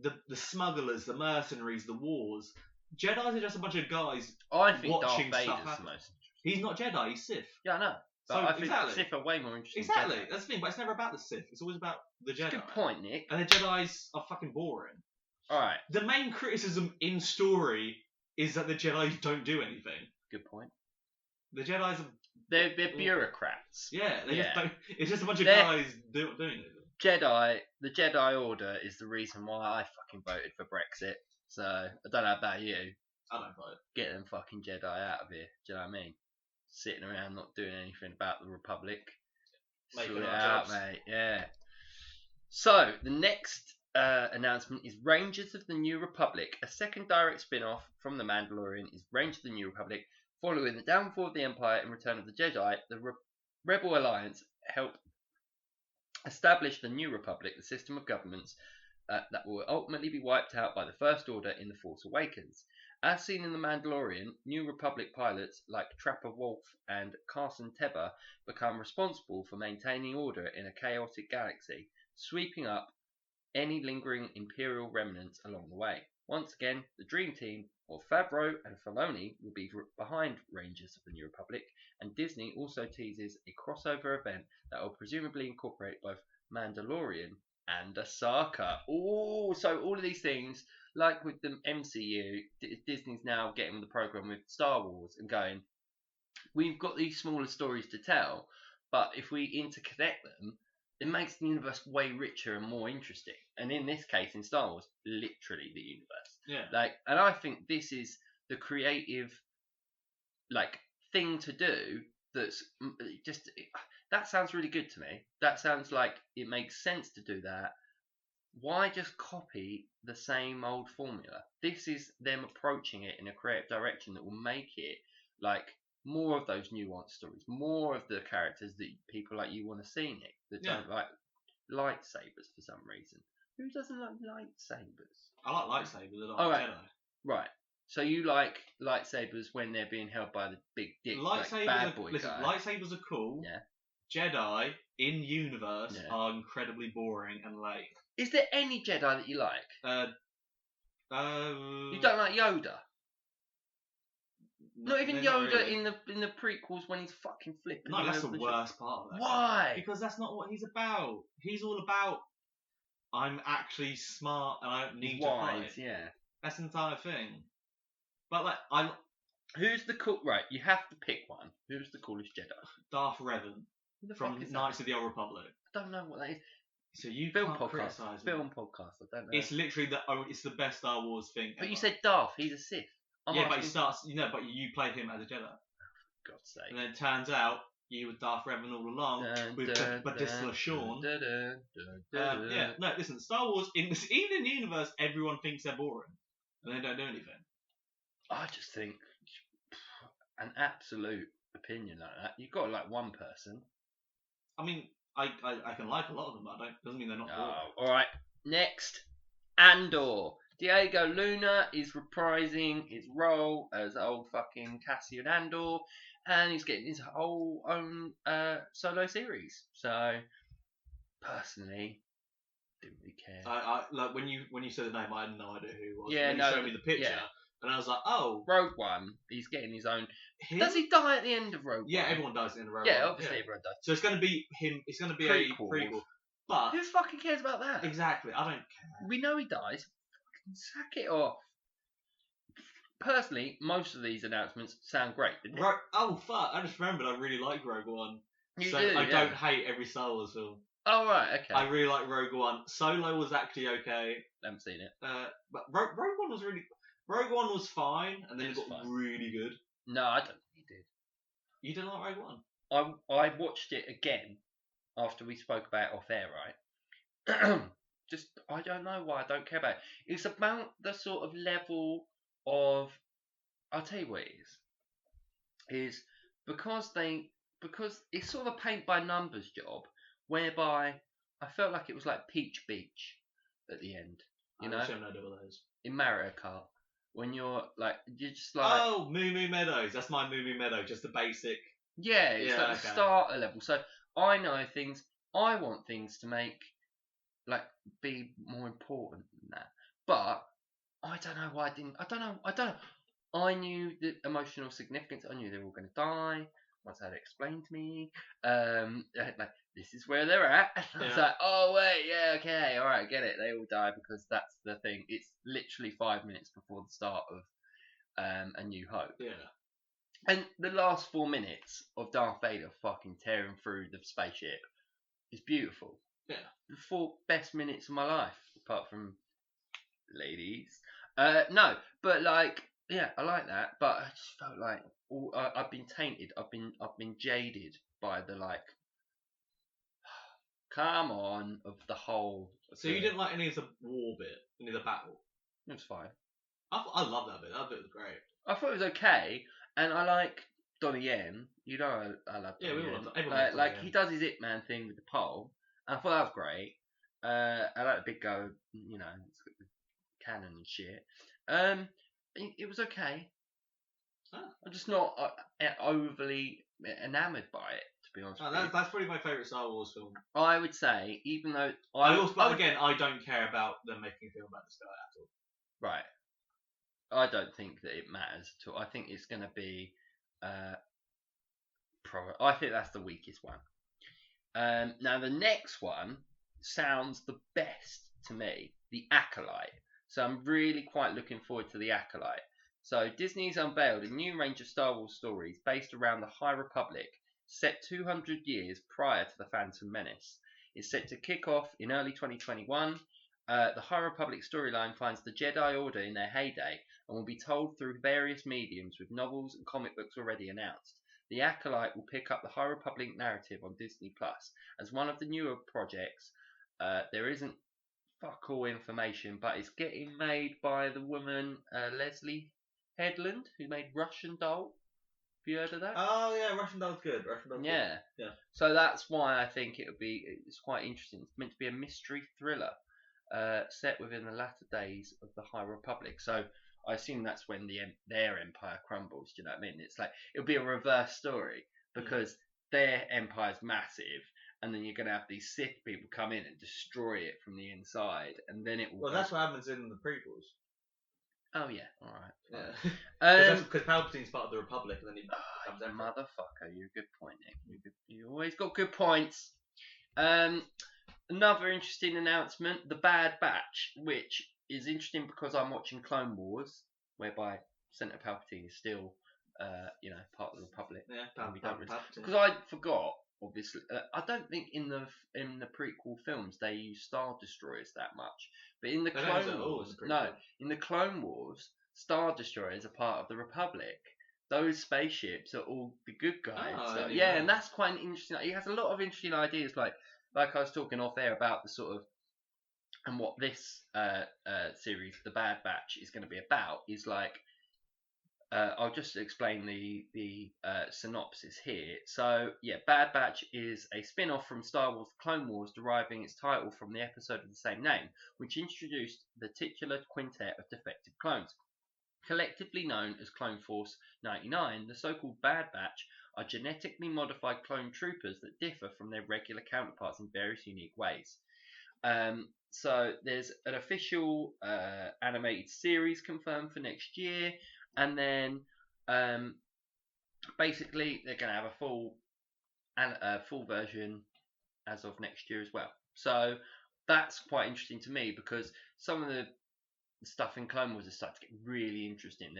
the smugglers, the mercenaries, the wars. Jedi are just a bunch of guys watching stuff happen. He's not Jedi, he's Sith. Yeah, I know. But I think Sith are way more interesting. Exactly, that's the thing, but it's never about the Sith. It's always about the Jedi. Good point, Nick. And the Jedis are fucking boring. Alright. The main criticism in story is that the Jedi don't do anything. Good point. The Jedi's They're bureaucrats. Yeah, they just don't. It's just a bunch of They're- guys doing it. The Jedi Order is the reason why I fucking voted for Brexit. So I don't know about you. I don't vote. Get them fucking Jedi out of here. Do you know what I mean? Sitting around not doing anything about the Republic. Making Sort it our out, jobs. mate. Yeah. So the next announcement is Rangers of the New Republic. A second direct spin-off from The Mandalorian is Rangers of the New Republic. Following the downfall of the Empire and Return of the Jedi, the Rebel Alliance helped establish the New Republic, the system of governments that will ultimately be wiped out by the First Order in The Force Awakens. As seen in The Mandalorian, New Republic pilots like Trapper Wolf and Carson Tebber become responsible for maintaining order in a chaotic galaxy, sweeping up any lingering Imperial remnants along the way. Once again, the Dream Team of Favreau and Filoni will be behind Rangers of the New Republic, and Disney also teases a crossover event that will presumably incorporate both Mandalorian and Ahsoka. Oh, so all of these things, like with the MCU, Disney's now getting the program with Star Wars and going, we've got these smaller stories to tell, but if we interconnect them, it makes the universe way richer and more interesting. And in this case, in Star Wars, literally the universe. Yeah. And I think this is the creative, thing to do. That's just that sounds really good to me. That sounds like it makes sense to do that. Why just copy the same old formula? This is them approaching it in a creative direction that will make it more of those nuanced stories, more of the characters that people like you want to see, Nick, that don't like lightsabers for some reason. Who doesn't like lightsabers? I like lightsabers. I don't like Jedi. Right. So you like lightsabers when they're being held by the big dick bad boy guy. Lightsabers are cool. Yeah. Jedi in universe are incredibly boring and lame. Is there any Jedi that you like? You don't like Yoda? Not even Yoda really. in the prequels when he's fucking flipping. No, that's the worst part of that. Why? Because that's not what he's about. He's all about I'm actually smart and I don't need to fight. Yeah. That's the entire thing. But who's the cool? Right, you have to pick one. Who's the coolest Jedi? Darth Revan from Knights of the Old Republic. I don't know what that is. So you film can't criticize me. Film podcast. I don't know. It's literally it's the best Star Wars thing. But ever. You said Darth. He's a Sith. But he starts. But you play him as a Jedi. For God's sake. And then it turns out you were Darth Revan all along with Badisla Sean. No, listen. Star Wars even in the universe, everyone thinks they're boring, and they don't do anything. I just think an absolute opinion like that. You've got to like one person. I mean, I can like a lot of them, but doesn't mean they're not boring. All right. Next, Andor. Diego Luna is reprising his role as old fucking Cassian Andor, and he's getting his whole own solo series. So, personally, didn't really care. I like when you said the name, I had no idea who he was. Yeah, when you showed me the picture. Yeah. And I was like, oh. Rogue One, he's getting his own. Does he die at the end of Rogue One? Yeah, everyone dies at the end of Rogue One. Yeah, obviously everyone dies. So it's going to be him, it's going to be a prequel. But who fucking cares about that? Exactly, I don't care. We know he dies. Fucking sack it off. Personally, most of these announcements sound great, didn't they? Oh, fuck, I just remembered I really like Rogue One. You so do, I don't hate every Star Wars film. Oh, right, okay. I really like Rogue One. Solo was actually okay. I haven't seen it. But Rogue One was really... Rogue One was fine, and then it got really good. No, I don't think it did. You didn't like Rogue One? I watched it again after we spoke about it off air, right? Just, I don't know why I don't care about it. It's about the sort of level of... I'll tell you what it is because it's sort of a paint by numbers job, whereby I felt like it was like Peach Beach at the end. You know? I don't know what that is. In Mario Kart. When you're just like... Oh, Moo Moo Meadows. That's my Moo Moo Meadow, just the basic... Yeah, it's the starter level. So I know things... I want things to make... be more important than that. But I don't know why I didn't... I don't know. I knew the emotional significance. I knew they were all going to die. Once they had explained to me. This is where they're at. I was like, oh, wait, yeah, okay, alright, I get it. They all die because that's the thing. It's literally 5 minutes before the start of A New Hope. Yeah. And the last 4 minutes of Darth Vader fucking tearing through the spaceship is beautiful. Yeah. The 4 best minutes of my life, apart from ladies. No, but like, yeah, I like that. But I just felt like I've been tainted. I've been jaded by the like. Come on, of the whole. So you didn't like any of the war bit, any of the battle? It was fine. I love that bit. That bit was great. I thought it was okay, and I like Donnie Yen. You know, I love Donnie Yen. Everyone like he does his Ip Man thing with the pole, and I thought that was great. I like the big go, you know, it's got the cannon and shit. It was okay. Huh. I'm just not overly enamoured by it, to be honest. That's probably my favourite Star Wars film. I would say, even though I don't care about them making a film about the Sky at all. Right. I don't think that it matters at all. I think it's going to be. I think that's the weakest one. Now the next one sounds the best to me, The Acolyte. So I'm really quite looking forward to The Acolyte. So Disney's unveiled a new range of Star Wars stories based around the High Republic, set 200 years prior to the Phantom Menace. It's set to kick off in early 2021. The High Republic storyline finds the Jedi Order in their heyday and will be told through various mediums, with novels and comic books already announced. The Acolyte will pick up the High Republic narrative on Disney Plus as one of the newer projects. There isn't fuck all information, but it's getting made by the woman Leslie Headland, who made Russian Doll. Have you heard of that? Oh yeah, Russian Doll's good. Yeah. Yeah. So that's why I think it's quite interesting. It's meant to be a mystery thriller. Set within the latter days of the High Republic. So I assume that's when their empire crumbles. Do you know what I mean? It's like it'll be a reverse story because their empire's massive, and then you're going to have these Sith people come in and destroy it from the inside, and then it will. Well, that's what happens in the prequels. Oh yeah, all right. Yeah. Because Palpatine's part of the Republic, and then he becomes Emperor. Motherfucker, you're a good point, Nick. You always got good points. Another interesting announcement, The Bad Batch, which is interesting because I'm watching Clone Wars, whereby Senator Palpatine is still, part of the Republic. Yeah, because I forgot, obviously. I don't think in the prequel films they use Star Destroyers that much, but in the Clone Wars, in the Clone Wars, Star Destroyers are part of the Republic. Those spaceships are all the good guys. And that's quite an interesting. He has a lot of interesting ideas, like I was talking off air about the sort of, and what this series, The Bad Batch, is going to be about is like, I'll just explain the synopsis here. So yeah, Bad Batch is a spin-off from Star Wars Clone Wars, deriving its title from the episode of the same name, which introduced the titular quintet of defective clones. Collectively known as Clone Force 99, the so-called Bad Batch are genetically modified clone troopers that differ from their regular counterparts in various unique ways. So there's an official animated series confirmed for next year, and then basically they're going to have a full version as of next year as well. So that's quite interesting to me because some of the stuff in Clone Wars is starting to get really interesting.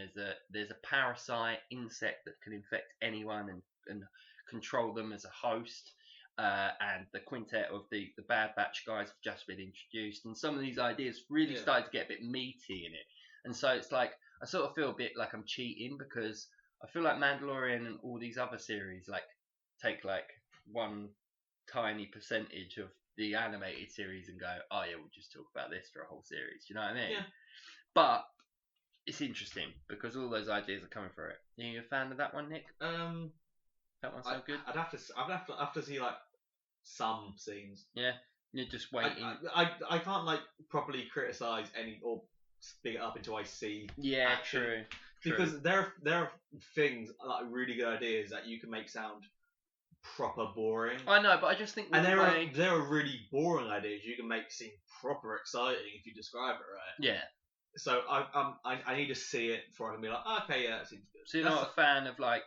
There's a parasite insect that can infect anyone and control them as a host. And the quintet of the Bad Batch guys have just been introduced, and some of these ideas really started to get a bit meaty in it. And so it's like I sort of feel a bit like I'm cheating because I feel like Mandalorian and all these other series like take like one tiny percentage of the animated series and go, oh yeah, we'll just talk about this for a whole series. You know what I mean? Yeah. But it's interesting because all those ideas are coming through it. Are you a fan of that one, Nick? That one sound good? I'd have to see like some scenes. Yeah, you're just waiting. I can't like properly criticize any or split it up into I see. Yeah, action. true. Because there are things like really good ideas that you can make sound proper boring. I know, but I just think. And there are really boring ideas you can make seem proper exciting if you describe it right. Yeah. So I need to see it before I can be like, okay, yeah, that seems good. So you're not a fan of like.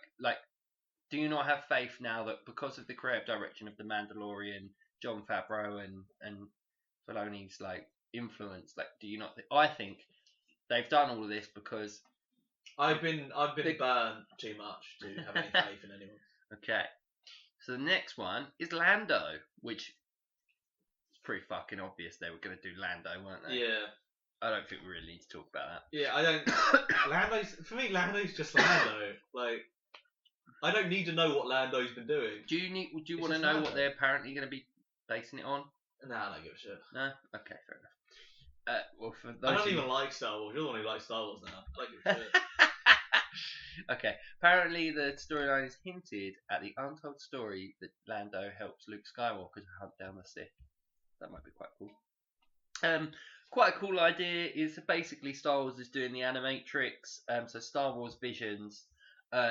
Do you not have faith now that because of the creative direction of The Mandalorian, Jon Favreau and Filoni's like influence, like do you not think? I think they've done all of this because I've been burned too much to have any faith in anyone. Okay. So the next one is Lando, which is pretty fucking obvious they were going to do Lando, weren't they? Yeah. I don't think we really need to talk about that. Yeah, I don't. Lando's just Lando. Like, I don't need to know what Lando's been doing. Do you want to know Lando. What they're apparently going to be basing it on? Nah, I don't give a shit. No? Okay, fair enough. Well, for those I don't even like Star Wars. You're the one who likes Star Wars now. I don't give a shit. Okay, apparently the storyline is hinted at the untold story that Lando helps Luke Skywalker to hunt down the Sith. That might be quite cool. Quite a cool idea is basically Star Wars is doing the Animatrix. So Star Wars Visions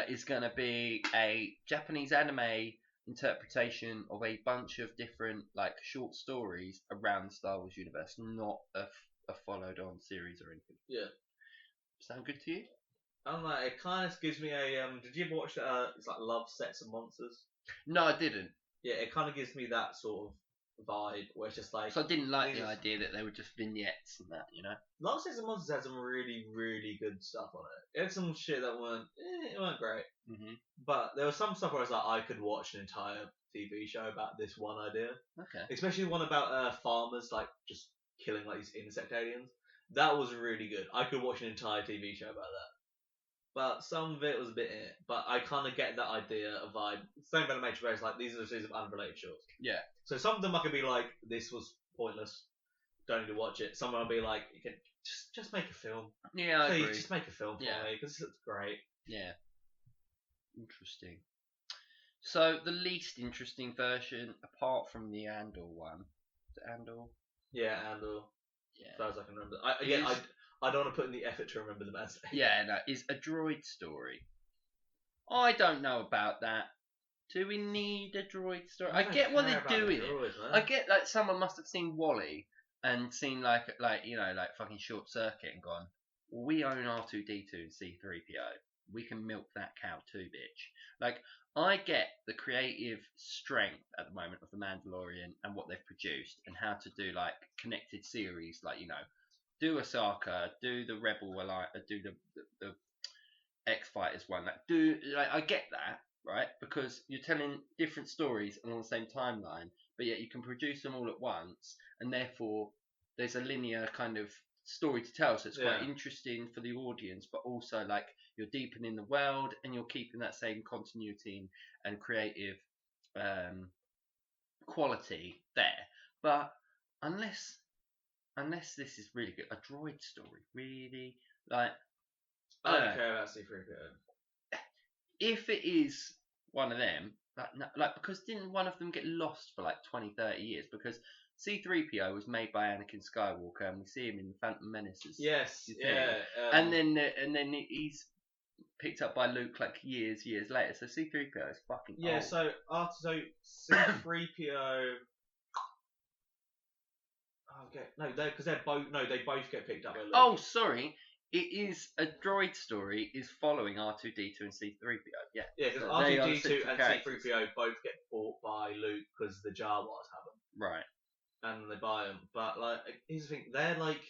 is going to be a Japanese anime interpretation of a bunch of different like short stories around the Star Wars universe, not a followed on series or anything. Yeah. Sound good to you? I don't know, it kind of gives me a did you ever watch that it's like Love, Sex and Monsters? No, I didn't. Yeah, it kind of gives me that sort of vibe where it's just like, so I didn't like the idea that they were just vignettes and that, you know. Love, Sex and Monsters had some really, really good stuff on it. It had some shit that weren't great. Mm-hmm. But there was some stuff where I was like, I could watch an entire TV show about this one idea. Okay. Especially the one about farmers like just killing like these insect aliens. That was really good. I could watch an entire TV show about that. But some of it was a bit but I kind of get that idea, a vibe. Same with Animatrix, where it's like, these are a series of unrelated shorts. Yeah. So some of them I could be like, this was pointless, don't need to watch it. Some I'll be like, you can just make a film. Yeah, Please, I agree. just make a film for me, because this looks great. Yeah. Interesting. So the least interesting version, apart from the Andor one, is it Andor? Yeah, Andor. Yeah. As far as I can remember. I don't want to put in the effort to remember the man's name. Yeah, no, is a droid story. I don't know about that. Do we need a droid story? I get what they're doing. I get like someone must have seen WALL-E and seen like fucking Short Circuit and gone, well, we own R2D2 and C3PO. We can milk that cow too, bitch. Like, I get the creative strength at the moment of The Mandalorian and what they've produced and how to do like connected series, like, you know, do Ahsoka, do the Rebel Alliance, do the X-Fighters one. I get that, right? Because you're telling different stories on the same timeline, but yet you can produce them all at once, and therefore there's a linear kind of story to tell. So it's quite interesting for the audience, but also like you're deepening the world and you're keeping that same continuity and creative quality there. But unless this is really good, a droid story, really, like, I don't care about C3PO. If it is one of them, because didn't one of them get lost for like 20-30 years? Because C3PO was made by Anakin Skywalker, and we see him in the Phantom Menace. Yes, yeah. And then he's picked up by Luke like years later. So C3PO is fucking old. So C3PO. Okay, because they both get picked up by Luke. Oh, sorry. It is a droid story is following R2D2 and C3PO. Yeah. Yeah, because R2D2 and C3PO both get bought by Luke because the Jawas have them. Right. And they buy them. But like, here's the thing: they're like,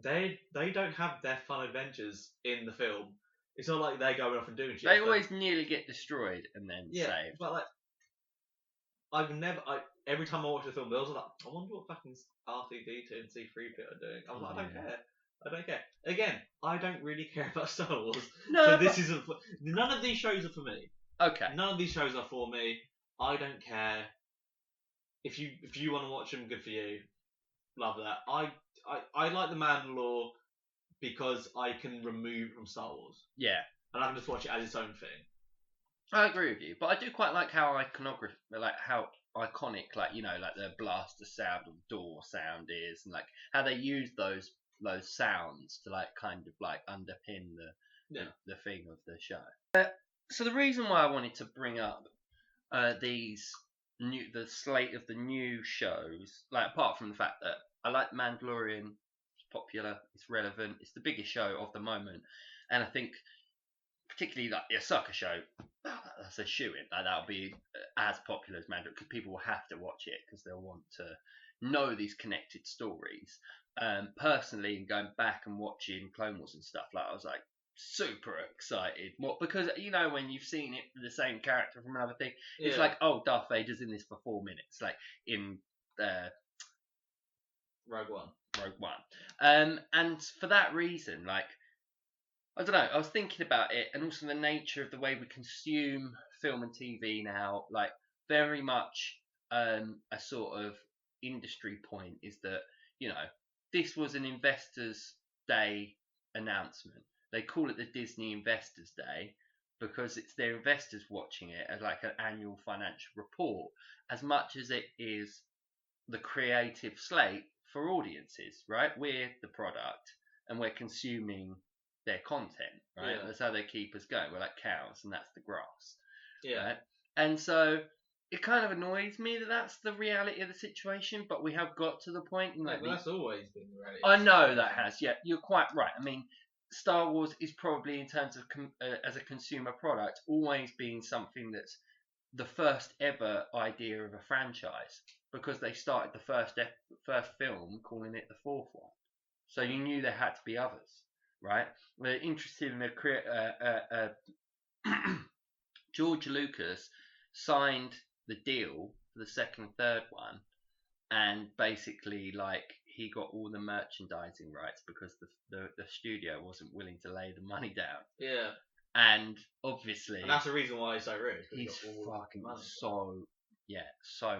they don't have their fun adventures in the film. It's not like they're going off and doing shit. They always nearly get destroyed and then saved. But like, every time I watch the film, I was like, I wonder what fucking R2D2 and C3PO are doing. I was like, I don't care. Again, I don't really care about Star Wars. No, so this isn't. None of these shows are for me. Okay. None of these shows are for me. I don't care. If you want to watch them, good for you. Love that. I like The Mandalore because I can remove from Star Wars. Yeah. And I can just watch it as its own thing. I agree with you, but I do quite like how how iconic, like, you know, like the blaster sound or door sound is, and like how they use those sounds to like kind of like underpin the thing of the show. So the reason why I wanted to bring up the slate of the new shows, like apart from the fact that I like Mandalorian, it's popular, it's relevant, it's the biggest show of the moment, and I think particularly like the Ahsoka show, that's a shoo-in. Like, that'll be as popular as Mandalorian because people will have to watch it because they'll want to know these connected stories. Personally, and going back and watching Clone Wars and stuff, like I was like, super excited. What? Because when you've seen it the same character from another thing, it's Yeah. like, oh, Darth Vader's in this for 4 minutes, like in Rogue One. And for that reason, like, I don't know, I was thinking about it, and also the nature of the way we consume film and TV now, like, very much a sort of industry point is that, this was an Investors' Day announcement. They call it the Disney Investors' Day because it's their investors watching it as like an annual financial report, as much as it is the creative slate for audiences, right? We're the product and we're consuming their content, right? Yeah. That's how they keep us going. We're like cows, and that's the grass, Yeah. right? And so it kind of annoys me that that's the reality of the situation, but we have got to the point. But that's always been the reality. I know that has. Yeah, you're quite right. I mean, Star Wars is probably, in terms of as a consumer product, always been something that's the first ever idea of a franchise, because they started the first film calling it the fourth one, so you knew there had to be others, right? We're interested in George Lucas signed the deal for the second and third one, and basically, like, he got all the merchandising rights because the studio wasn't willing to lay the money down. Yeah. And obviously, and that's the reason why he's so rich. He's fucking so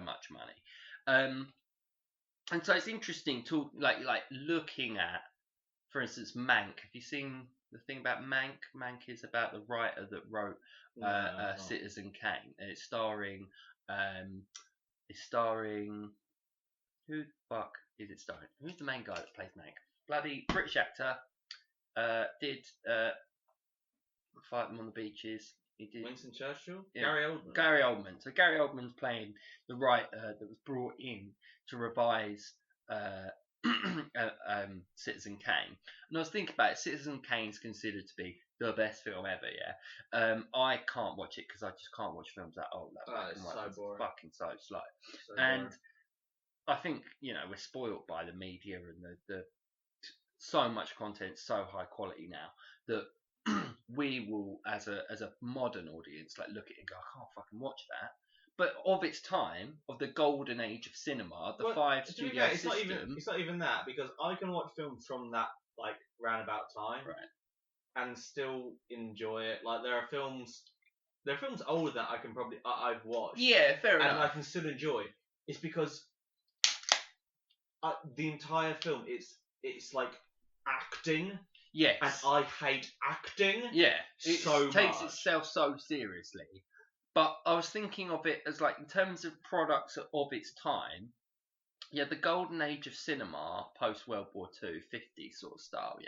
much money. And so it's interesting to like looking at, for instance, Mank. Have you seen the thing about Mank? Mank is about the writer that wrote Citizen Kane, and it's starring who the fuck is it starring? Who's the main guy that plays Mank? Bloody British actor. Did Fight Them on the Beaches. He did Winston Churchill? Yeah. Gary Oldman. Gary Oldman. So Gary Oldman's playing the writer that was brought in to revise Citizen Kane. And I was thinking about it. Citizen Kane's considered to be the best film ever, yeah. I can't watch it because I just can't watch films that old. It's so boring. Fucking so slow. So and boring. I think, we're spoilt by the media and the so much content, so high quality now, that we will, as a modern audience, like, look at it and go, I can't fucking watch that. But of its time, of the golden age of cinema, the five studio system. It's not even that, because I can watch films from that, like, roundabout time, right, and still enjoy it. Like, there are films older that I've watched. Yeah, fair enough. And I can still enjoy. It's because the entire film, it's like acting. Yes. And I hate acting. Yeah. It takes much. itself so seriously. But I was thinking of it as, like, in terms of products of its time, the golden age of cinema, post World War II, 50s sort of style,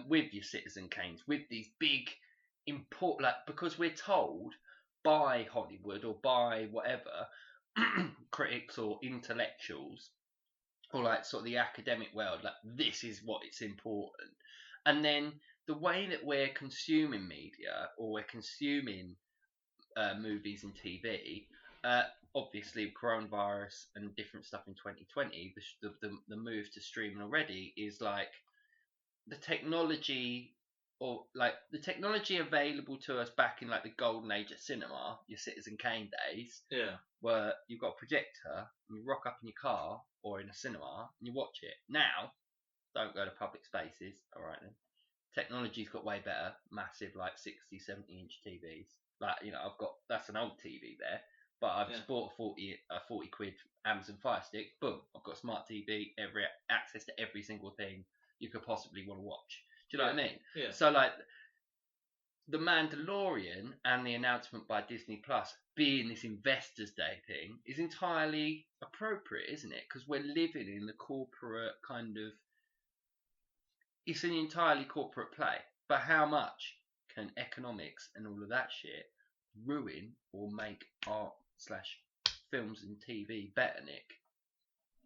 with your Citizen Kanes, with these big, because we're told by Hollywood or by whatever, critics or intellectuals, or like sort of the academic world, like, this is what it's important. And then the way that we're consuming media, or we're consuming movies and TV, obviously coronavirus and different stuff in 2020, the move to streaming already is like the technology, or like the technology available to us back in like the golden age of cinema, your Citizen Kane days, where you've got a projector and you rock up in your car or in a cinema and you watch it. Now, don't go to public spaces, alright then. Technology's got way better, massive, like 60, 70 inch TVs. Like, I've got, that's an old TV there, but I've just bought a 40 quid Amazon Fire Stick. Boom, I've got a smart TV, access to every single thing you could possibly want to watch. Do you know what I mean? Yeah. So, like, the Mandalorian and the announcement by Disney Plus being this Investors' Day thing is entirely appropriate, isn't it? Because we're living in the corporate kind of, it's an entirely corporate play. But how much can economics and all of that shit ruin or make art / films and TV better, Nick?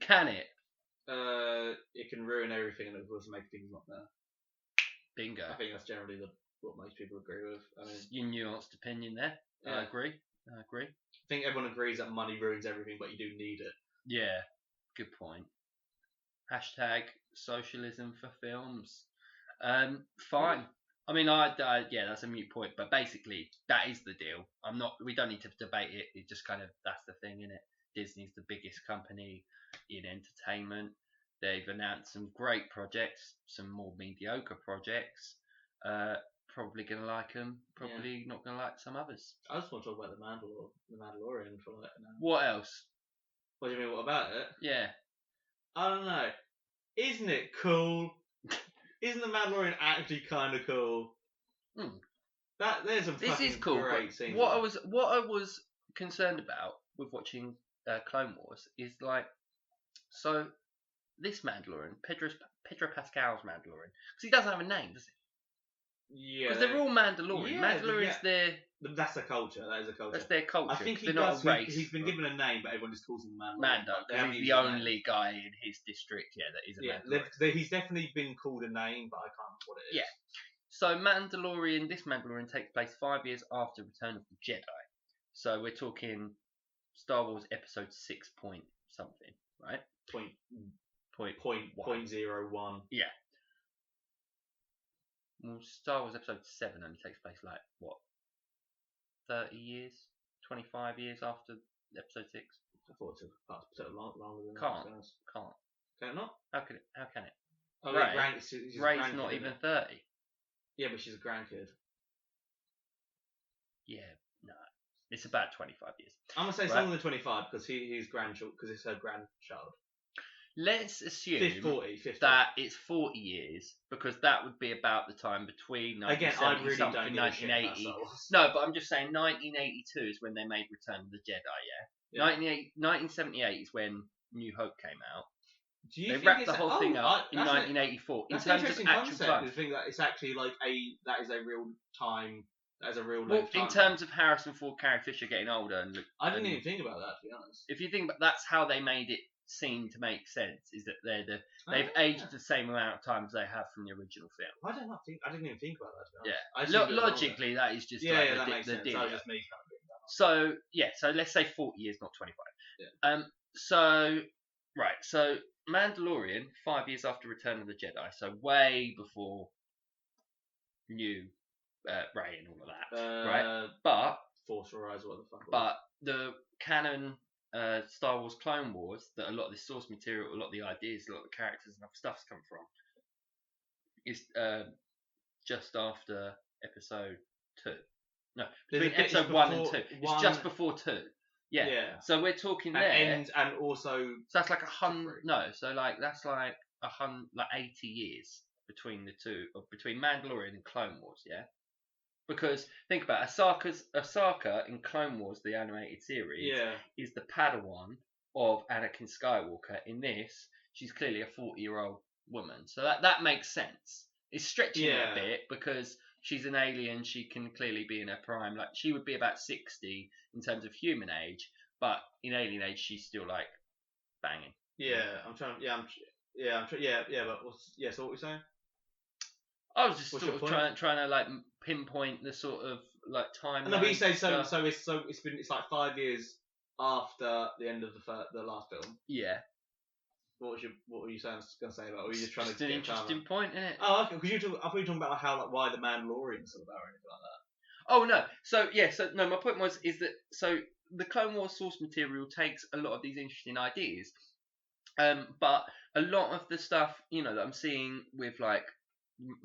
Can it? It can ruin everything, and of course make things not better. Bingo. I think that's generally what most people agree with. I mean, your nuanced opinion there. Yeah. I agree. I think everyone agrees that money ruins everything, but you do need it. Yeah, good point. # socialism for films. Fine. I mean, yeah, that's a moot point, but basically that is the deal. We don't need to debate it. It just kind of that's the thing, isn't it? Disney's the biggest company in entertainment. They've announced some great projects, some more mediocre projects. Probably gonna like them. Probably not gonna like some others. I just want to talk about the Mandalorian for like an hour. What else? What do you mean? What about it? Yeah. I don't know. Isn't it cool? Isn't the Mandalorian actually kind of cool? There's some this is cool. Great scenes. What I was concerned about with watching Clone Wars is like, so this Mandalorian, Pedro Pascal's Mandalorian, because he doesn't have a name, does he? Yeah. Because they're all Mandalorian. Yeah, Mandalorian's their. That's a culture. That is a culture. That's their culture. I think they're not a race. He's been given a name, but everyone just calls him Mando. Because he's the only guy in his district, that is a Mandalorian. He's definitely been called a name, but I can't remember what it is. Yeah. So this Mandalorian takes place 5 years after Return of the Jedi. So we're talking Star Wars Episode 6 point something, right? Point 0.01. Yeah. Well, Star Wars Episode 7 only takes place 30 years, 25 years after Episode 6. I thought it took longer than Can't. that. Can't. Can it not? How can it? Oh, Rey's not even 30. Yeah, but she's a grandkid. Yeah, no. It's about 25 years. I'm going to say something than 25 because he's grandchild, because it's her grandchild. Let's assume 50. that it's 40 years, because that would be about the time between 1970 something, 1980. No, but I'm just saying 1982 is when they made Return of the Jedi, yeah? 1978 is when New Hope came out. They wrapped the whole thing up in 1984. In terms of actual time, I think that it's actually that is a real time. That is a real time. In terms of Harrison Ford, Carrie Fisher getting older, I didn't even think about that, to be honest. If you think about, that's how they made it seem to make sense. Is that they've aged the same amount of time as they have from the original film. I didn't even think about that, to be honest. Yeah, logically that is just that makes sense. That was just me kind of being done. So let's say 40 years, not 25. Yeah. So Mandalorian, 5 years after Return of the Jedi, so way before new Rey and all of that, right? But Force Horizon, what the fuck? But the canon Star Wars Clone Wars, that a lot of the source material, a lot of the ideas, a lot of the characters and other stuff's come from, is just after Episode 2. No, between Episode 1 and 2. It's just before 2. Yeah. So we're talking and also. So that's like 100. No, so that's like 80 years between the two, or between Mandalorian and Clone Wars. Yeah. Because think about it, Ahsoka in Clone Wars, the animated series, is the Padawan of Anakin Skywalker. In this, she's clearly a 40-year-old woman, so that makes sense. It's stretching it a bit because she's an alien. She can clearly be in her prime. Like, she would be about 60 in terms of human age, but in alien age, she's still like banging. But so what were you saying? I was just sort of trying to like pinpoint the sort of like timeline. No, but you say so. It's like 5 years after the end of the last film. Yeah. What were you saying? Going to say about? Or were you just trying just to an interesting point, isn't it? Oh, okay. Because I thought you were talking about why the Mandalorian sort of or anything like that. Oh no. So my point is that the Clone Wars source material takes a lot of these interesting ideas, but a lot of the stuff that I'm seeing with like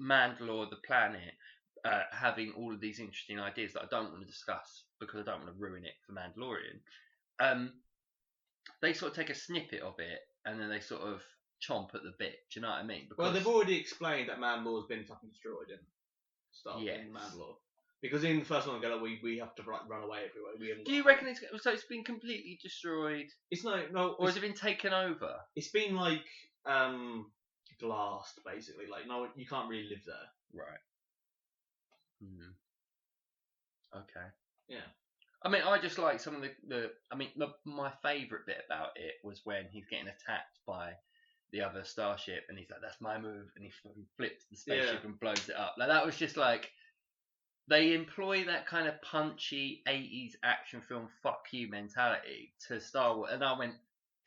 Mandalore, the planet, having all of these interesting ideas that I don't want to discuss because I don't want to ruin it for Mandalorian. They sort of take a snippet of it and then they sort of chomp at the bit. Do you know what I mean? Well, they've already explained that Mandalore's been fucking destroyed in Mandalore. Because in the first one, we have to run away everywhere. Do you reckon it's been completely destroyed? It's no, or has it been taken over? It's been like glassed, basically. Like, no, you can't really live there. Right. Okay. Yeah. I mean, I just like some of my favourite bit about it was when he's getting attacked by the other starship and he's like, that's my move, and he flips the spaceship and blows it up. Like, that was just like, they employ that kind of punchy 80s action film fuck you mentality to Star Wars, and I went,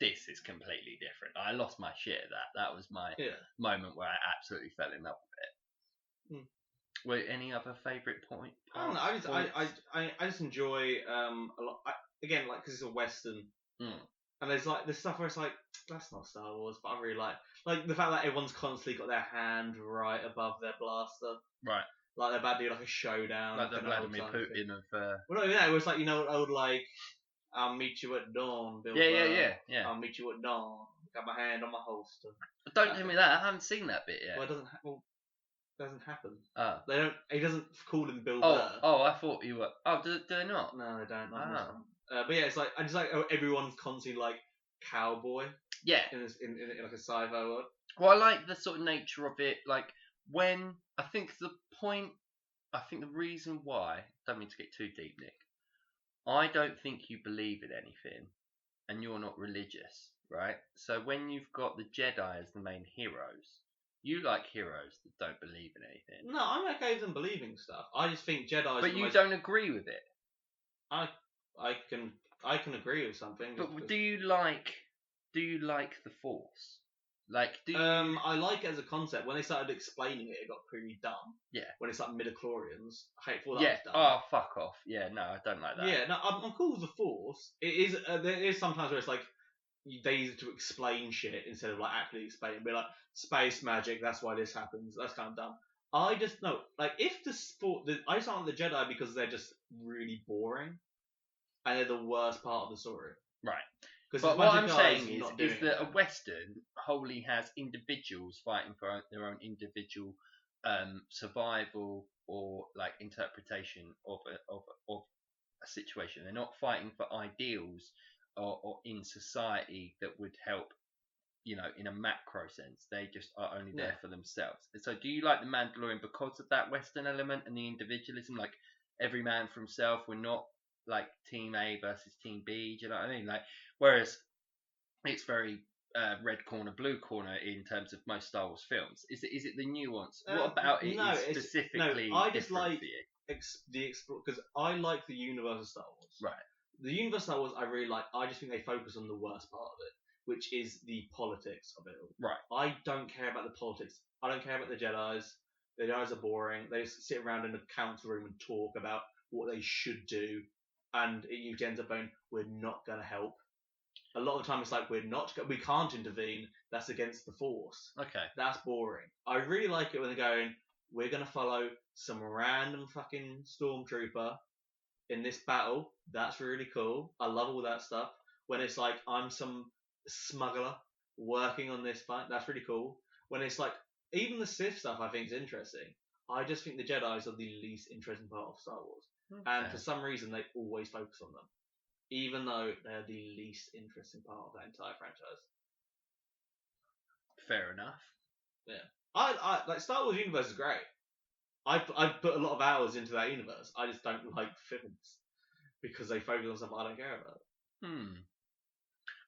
this is completely different. I lost my shit at that. That was my moment where I absolutely fell in love with it. Wait, any other favourite point? I don't know. I just enjoy a lot. Again, like because it's a western, and there's stuff where it's like that's not Star Wars, but I really like the fact that everyone's constantly got their hand right above their blaster. Right. Like they're about to do like a showdown. Like the Vladimir Putin of. Well, not even that. It was like old like I'll meet you at dawn, Bill. Yeah. I'll meet you at dawn. Got my hand on my holster. But don't tell me that. I haven't seen that bit yet. Well, it doesn't happen. Oh. They don't. He doesn't call him Bill Burr. Oh, I thought you were. Oh, do they not? No, they don't. But yeah, it's like I just like everyone's constantly like cowboy. Yeah. In like a sci-fi world. Well, I like the sort of nature of it. Like when I think the reason why. Don't mean to get too deep, Nick. I don't think you believe in anything, and you're not religious, right? So when you've got the Jedi as the main heroes. You like heroes that don't believe in anything. No, I'm okay with them believing stuff. I just think Jedi. But you don't agree with it. I can agree with something. But do you like the Force? Like, do you... I like it as a concept. When they started explaining it, it got pretty dumb. Yeah. When it's like midichlorians, I hate for that. Yeah. Was dumb. Oh, fuck off. Yeah. No, I don't like that. Yeah. No, I'm cool with the Force. It is. There is sometimes where it's like. They use it to explain shit instead of like actually explaining. Be like space magic. That's why this happens. That's kind of dumb. I just know, like, if the sport, I just don't like the Jedi because they're just really boring, and they're the worst part of the story. Right. But what I'm saying is that a Western wholly has individuals fighting for their own individual survival or like interpretation of a situation. They're not fighting for ideals. Or in society that would help, in a macro sense. They just are only there for themselves. And so do you like The Mandalorian because of that Western element and the individualism? Like, every man for himself, we're not like Team A versus Team B, do you know what I mean? Like, whereas it's very red corner, blue corner in terms of most Star Wars films. Is it the nuance? What about it is specifically I just like for you? because I like the universe of Star Wars. Right. The universe Star Wars I really like. I just think they focus on the worst part of it, which is the politics of it all. Right. I don't care about the politics. I don't care about the Jedis. The Jedis are boring. They just sit around in a council room and talk about what they should do, and it usually ends up going, "We're not going to help." A lot of the time, it's like we can't intervene. That's against the Force. Okay. That's boring. I really like it when they're going, "We're going to follow some random fucking stormtrooper." In this battle, that's really cool. I love all that stuff. When it's like I'm some smuggler working on this fight, that's really cool. When it's like even the Sith stuff, I think is interesting. I just think the Jedi's are the least interesting part of Star Wars, and for some reason they always focus on them, even though they're the least interesting part of that entire franchise. Fair enough. Yeah, I like Star Wars universe is great. I put a lot of hours into that universe. I just don't like films because they focus on stuff I don't care about.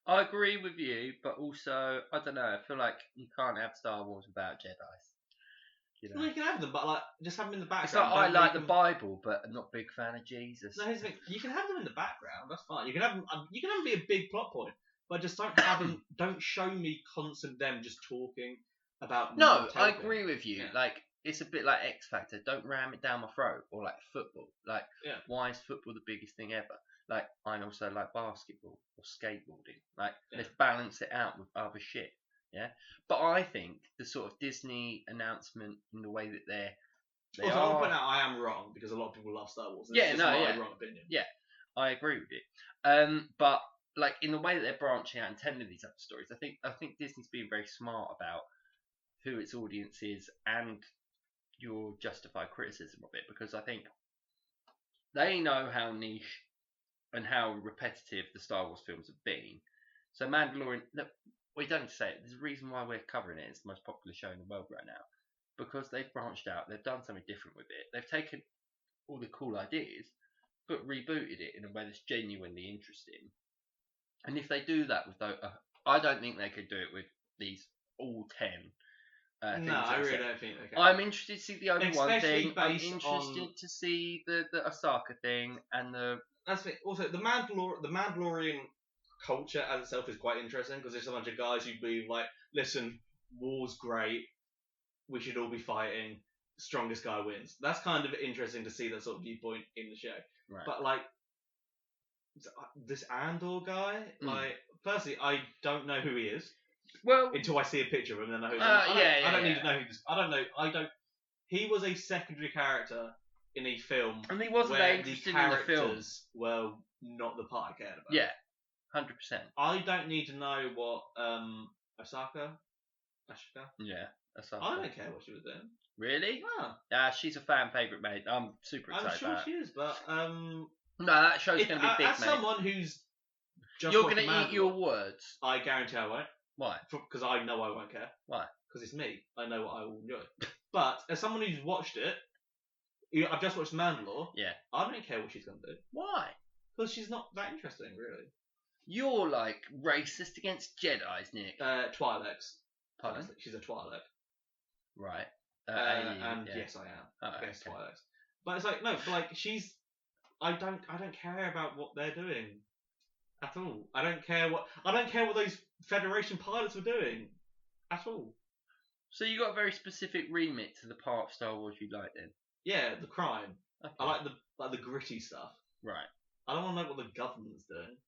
I agree with you, but also I don't know. I feel like you can't have Star Wars without Jedi's. Well, you can have them, but like just have them in the background. It's like I like the Bible, but I'm not a big fan of Jesus. No, here's the thing. You can have them in the background. That's fine. You can have them. You can have them be a big plot point, but just don't have them. Don't show me constant them just talking about. No, I agree with you. Yeah. Like. It's a bit like X Factor. Don't ram it down my throat. Or like football. Like, why is football the biggest thing ever? Like, I also like basketball or skateboarding. Like, let's balance it out with other shit. Yeah. But I think the sort of Disney announcement in the way that they also, I'll point out I am wrong because a lot of people love Star Wars. It's my wrong opinion. Yeah, I agree with you. But like in the way that they're branching out and telling these other stories, I think Disney's being very smart about who its audience is and your justified criticism of it, because I think they know how niche and how repetitive the Star Wars films have been. So Mandalorian, look, we don't need to say it. There's a reason why we're covering it. It's the most popular show in the world right now, because they've branched out. They've done something different with it. They've taken all the cool ideas, but rebooted it in a way that's genuinely interesting. And if they do that with those, I don't think they could do it with these all 10. No, I really don't think they can. I'm interested to see the Obi-Wan thing. I'm interested to see the Ahsoka thing and the. That's the thing. Also, the Mandalorian culture as itself is quite interesting because there's a bunch of guys who be like, "Listen, war's great. We should all be fighting. strongest guy wins. That's kind of interesting to see that sort of viewpoint in the show. Right. But like this Andor guy, like personally, I don't know who he is. Well, until I see a picture of him, then I know who he is. I don't need to know who this. I don't know. I don't. He was a secondary character in a film, and he wasn't where that interested the in the film. characters were not the part I cared about. Yeah, 100%. I don't need to know what Ashika. Yeah, Ahsoka. I don't care what she was doing. Really? No. She's a fan favourite, mate. I'm super excited. I'm sure about she is, but no, that show's going to be big, as mate. someone who's just you're going to eat your words. I guarantee I won't. Why? Because I know I won't care. Why? Because it's me. I know what I will enjoy. But as someone who's watched it, I've just watched Mandalore. Yeah. I don't care what she's going to do. Why? Because she's not that interesting, really. You're like racist against Jedi's, Nick. Twi'leks. Pardon? She's a Twi'lek. Right. And yes, I am. Against Twi'leks. But it's like no, but like she's. I don't care about what they're doing. At all. I don't care what those Federation pilots were doing. At all. So you got a very specific remit to the part of Star Wars you like then? Yeah, the crime. Okay. I like the gritty stuff. Right. I don't want to know what the government's doing.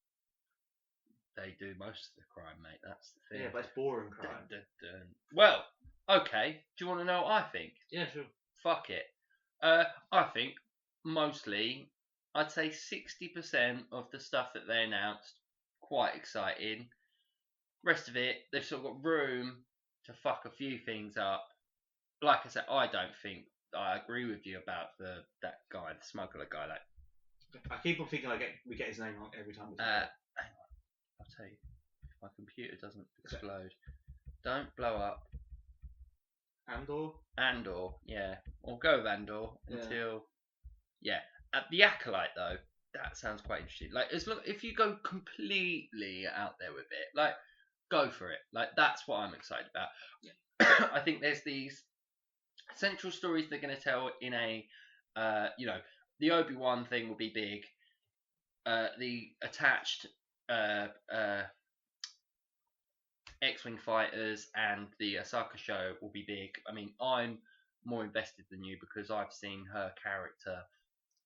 They do most of the crime, mate. That's the thing. Yeah, but it's boring crime. Dun, dun, dun. Well, okay. Do you want to know what I think? Yeah, sure. Fuck it. I think mostly, I'd say 60% of the stuff that they announced, quite exciting. Rest of it, they've sort of got room to fuck a few things up. Like I said, I don't think I agree with you about that guy, the smuggler guy. I keep on thinking we get his name wrong every time. Hang on, I'll tell you. If my computer doesn't explode, don't blow up. Andor, yeah. Or go with Andor until, yeah. The Acolyte though, that sounds quite interesting. Like, if you go completely out there with it, like, go for it. Like, that's what I'm excited about. Yeah. I think there's these central stories they're going to tell in a, the Obi-Wan thing will be big. The attached X-Wing fighters and the Ahsoka show will be big. I mean, I'm more invested than you because I've seen her character.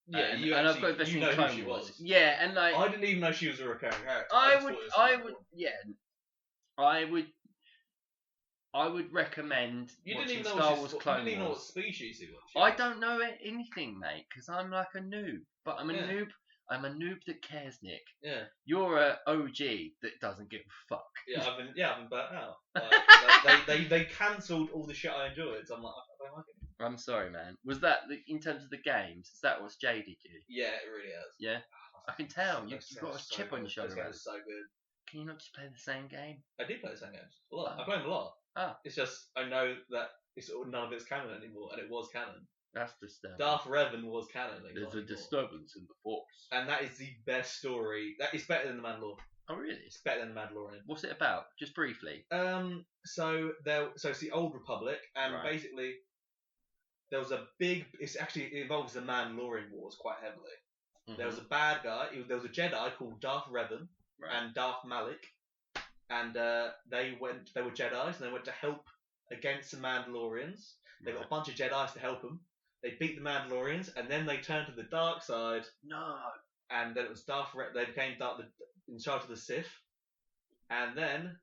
Yeah, and I've got invested in Clone Wars. Yeah, and like I didn't even know she was a recurring character. I would recommend watching Star Wars Clone Wars. You didn't even know what species he was. I don't know anything, mate, because I'm like a noob. But I'm a noob. I'm a noob that cares, Nick. Yeah. You're a OG that doesn't give a fuck. Yeah, I've been burnt out. Like, they cancelled all the shit I enjoyed, so I'm like, I don't like it. I'm sorry, man. Was that in terms of the games? Is that what's jaded you? Yeah, it really has. Yeah. I can tell. You've got a chip on your shoulder. This game's so good. Can you not just play the same game? I do play the same games a lot. I play them a lot. It's just I know that none of it's canon anymore, and it was canon. That's disturbing. Darth Revan was canon. There's a disturbance in the Force, and that is the best story. That is better than the Mandalorian. Oh really? It's better than the Mandalorian. What's it about? Just briefly. So it's the Old Republic, and basically there was a big. It involves the Mandalorian Wars quite heavily. Mm-hmm. There was a bad guy. There was a Jedi called Darth Revan and Darth Malik, and they were Jedis, and they went to help against the Mandalorians. They got a bunch of Jedis to help them. They beat the Mandalorians, and then they turned to the dark side. No. And then it was they became in charge of the Sith, and then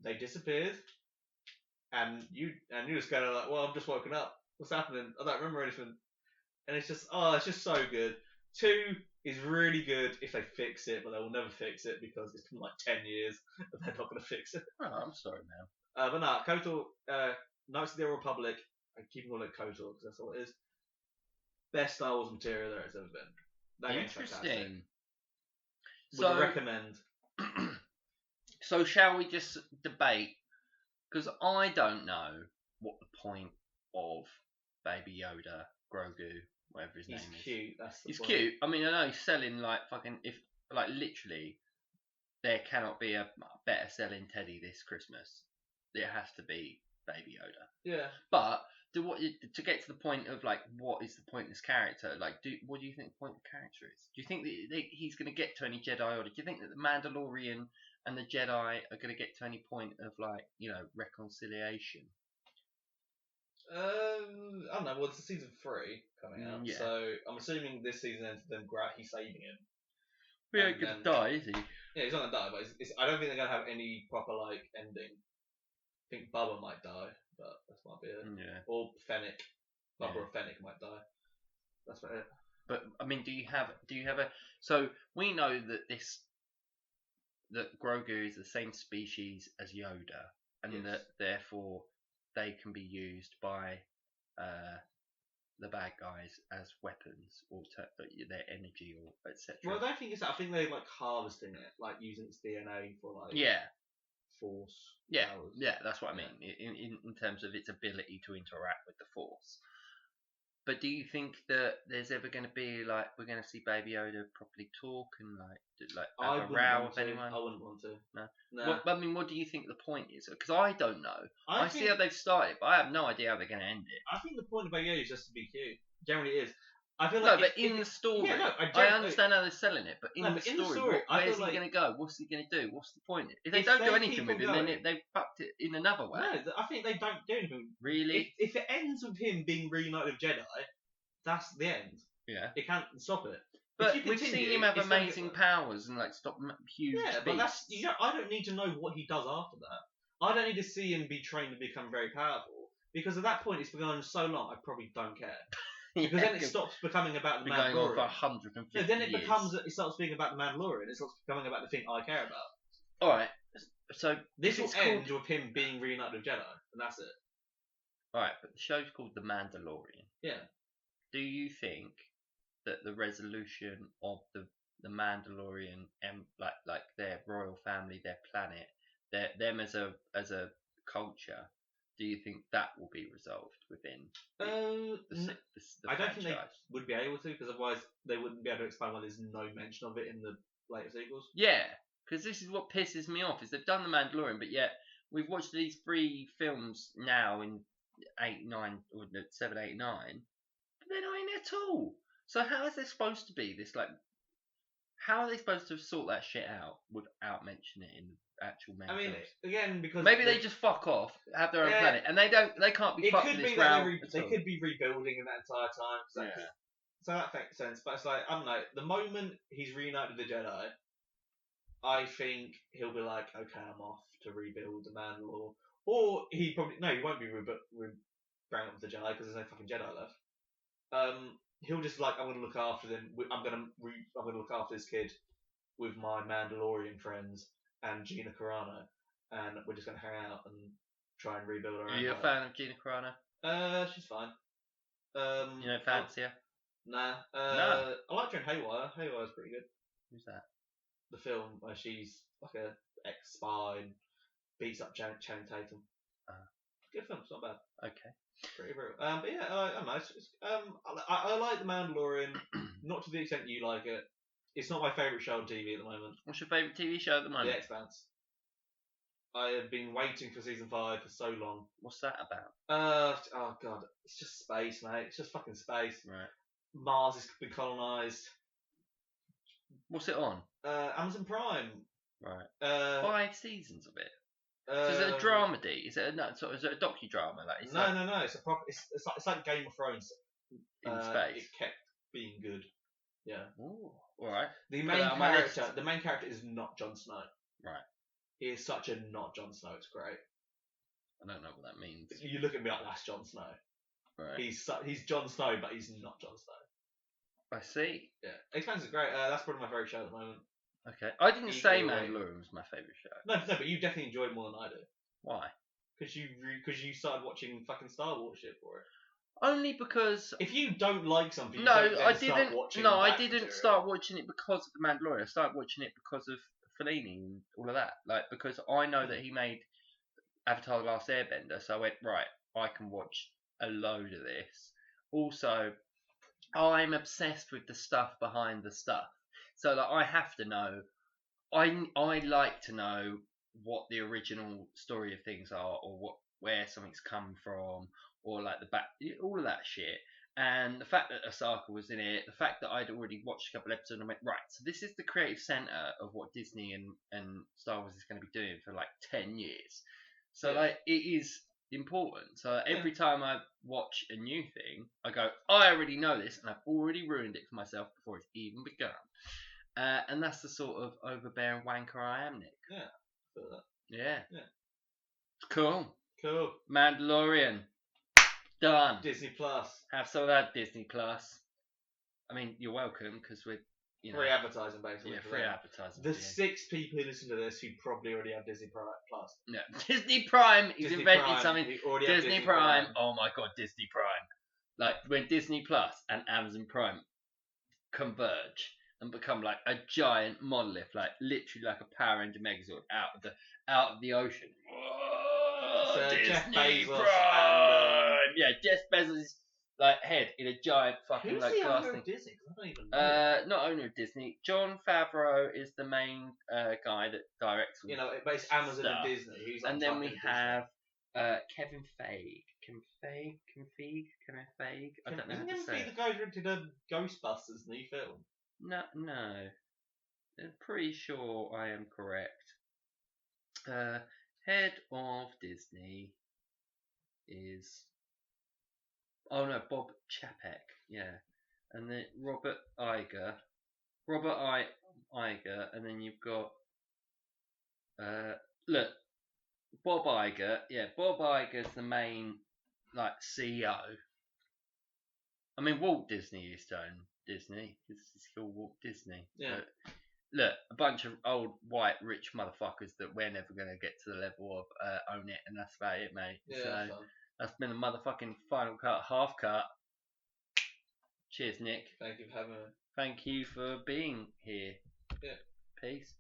they disappeared. And you just kind of like, well, I'm just woken up. What's happening? I don't remember anything. And it's just so good. 2 is really good if they fix it, but they will never fix it because it's been like 10 years and they're not going to fix it. Oh, I'm sorry, man. But no, KOTOR, Knights of the Old Republic, I keep calling it KOTOR because that's all it is. Best Star Wars material there has ever been. That game's fantastic. Would recommend. So shall we just debate? Because I don't know what the point of Baby Yoda, Grogu, whatever his name is. He's cute. That's the point. He's cute. I mean, I know he's selling like fucking literally, there cannot be a better selling teddy this Christmas. It has to be Baby Yoda. Yeah. But to get to the point of like, what is the point of this character? Like, what do you think the point of the character is? Do you think that he's going to get to any Jedi Order? Do you think that the Mandalorian and the Jedi are going to get to any point of like, reconciliation? I don't know. Well, it's season 3 coming out, Yeah. so I'm assuming this season ends with them he's saving him. He ain't gonna die, is he? Yeah, he's not gonna die, but I don't think they're gonna have any proper ending. I think Bubba might die, but that might be it. Yeah. Or Fennec. Bubba or Fennec might die. That's about it. But I mean, do you have a? So we know that Grogu is the same species as Yoda, and that therefore they can be used by the bad guys as weapons or their energy or etc. Well, I don't think it's that. I think they're harvesting it, using its DNA for force. Powers. Yeah, that's what I mean in terms of its ability to interact with the Force. But do you think that there's ever going to be we're going to see Baby Yoda properly talk and have a row with anyone? I wouldn't want to. No. I mean, what do you think the point is? Because I don't know. I see how they've started, but I have no idea how they're going to end it. I think the point of Baby Yoda is just to be cute. Generally, it is. I feel but in the story, I understand how they're selling it, but in the story, where's he going to go? What's he going to do? What's the point? If they don't do anything with him, then they've fucked it in another way. No, I think they don't do anything. Really? If it ends with him being reunited with Jedi, that's the end. Yeah. It can't stop it. But we've seen him have amazing powers and stop huge beasts. But that's I don't need to know what he does after that. I don't need to see him be trained to become very powerful, because at that point it's been going so long. I probably don't care. Because then it stops becoming about the Mandalorian. Going on for 150 then it starts being about the Mandalorian. It starts becoming about the thing I care about. All right. So this will end with him being reunited with Jedi, and that's it. All right, but the show's called The Mandalorian. Yeah. Do you think that the resolution of the Mandalorian and their royal family, their planet, them as a culture, do you think that will be resolved within the I don't franchise? think they would be able to, because otherwise they wouldn't be able to explain why there's no mention of it in the later sequels. Yeah, because this is what pisses me off, is they've done The Mandalorian, but yet we've watched these 3 films now in 8, 9, or 7, 8, 9, but they're not in it at all. So how is there supposed to be this, how are they supposed to sort that shit out without mentioning it in the actual main films? Again, because maybe they just fuck off, have their own planet, and they can't be fucked with this round. They could be rebuilding in that entire time. So that makes sense. But it's I don't know, the moment he's reunited with the Jedi, I think he'll be like, okay, I'm off to rebuild the Mandalore. Or he won't be bringing up with the Jedi, because there's no fucking Jedi left. He'll just I'm going to look after them. I'm going to look after this kid with my Mandalorian friends and Gina Carano, and we're just going to hang out and try and rebuild our. Are you a fan of Gina Carano? She's fine. You don't fancy her? Nah. No. I like her in Haywire. Haywire's pretty good. Who's that? The film where she's like a ex-spy and beats up Channing Tatum. Good film. It's not bad. Okay. Pretty brutal. But yeah, I don't know. I like The Mandalorian, not to the extent you like it. It's not my favourite show on TV at the moment. What's your favourite TV show at the moment? The Expanse. I have been waiting for season 5 for so long. What's that about? Oh god, it's just space, mate. It's just fucking space. Right. Mars has been colonised. What's it on? Amazon Prime. Right. 5 seasons of it. So is it a dramedy? Is it a docudrama? No. It's a proper. It's like Game of Thrones. In space. It kept being good. Yeah. Ooh. All right. The main character is not Jon Snow. Right. He is such a not Jon Snow. It's great. I don't know what that means. You look at me like that's Jon Snow. Right. He's Jon Snow, but he's not Jon Snow. I see. Yeah. Expanse is great. That's probably my favourite show at the moment. Okay. I didn't say Mandalorian was my favourite show. No, but you definitely enjoy it more than I do. Why? Because you started watching fucking Star Wars shit for it. Only because if you don't like something, I didn't start watching it because of the Mandalorian. I started watching it because of Fellini and all of that. Because I know that he made Avatar: The Last Airbender, so I went right. I can watch a load of this. Also, I'm obsessed with the stuff behind the stuff. So I have to know. I like to know what the original story of things are, or where something's come from, or the back, all of that shit. And the fact that Osaka was in it, the fact that I'd already watched a couple episodes and I went, right, so this is the creative centre of what Disney and Star Wars is going to be doing for 10 years. So it is important. So every time I watch a new thing, I go, I already know this, and I've already ruined it for myself before it's even begun. And that's the sort of overbearing wanker I am, Nick. Yeah, I feel that. Yeah. Cool. Mandalorian. Done. Disney Plus. Have some of that Disney Plus. I mean, you're welcome because we're free advertising basically. Yeah, free advertising. The 6 people who listen to this who probably already have Disney Plus. No, Disney Prime. He's invented something. Disney Prime. Oh my god, Disney Prime. Like when Disney Plus and Amazon Prime converge and become like a giant monolith, like literally like a Power Ranger Megazord out of the ocean. Whoa, so Disney Jeff Bezos Prime. Yeah, Jeff Bezos' like head in a giant fucking Who's like the glass owner thing. of Disney? I don't even know. Not owner of Disney. John Favreau is the main guy that directs all it's Amazon stuff. and Disney. Who's like and then we Disney? have Kevin Feige. Kevin Feige. I don't know how to Isn't say he it. the guy who did Ghostbusters new film? No. I'm pretty sure I am correct. Head of Disney is... Oh no, Bob Chapek. Yeah. And then Robert Iger, and then you've got look, Bob Iger. Yeah, Bob Iger's the main like CEO. I mean, Walt Disney used to own Disney. It's called Walt Disney. Yeah. But look, a bunch of old white rich motherfuckers that we're never gonna get to the level of own it, and that's about it, mate. Yeah. So that's been a motherfucking final cut, half cut. Cheers, Nick. Thank you for having me. Thank you for being here. Yeah. Peace.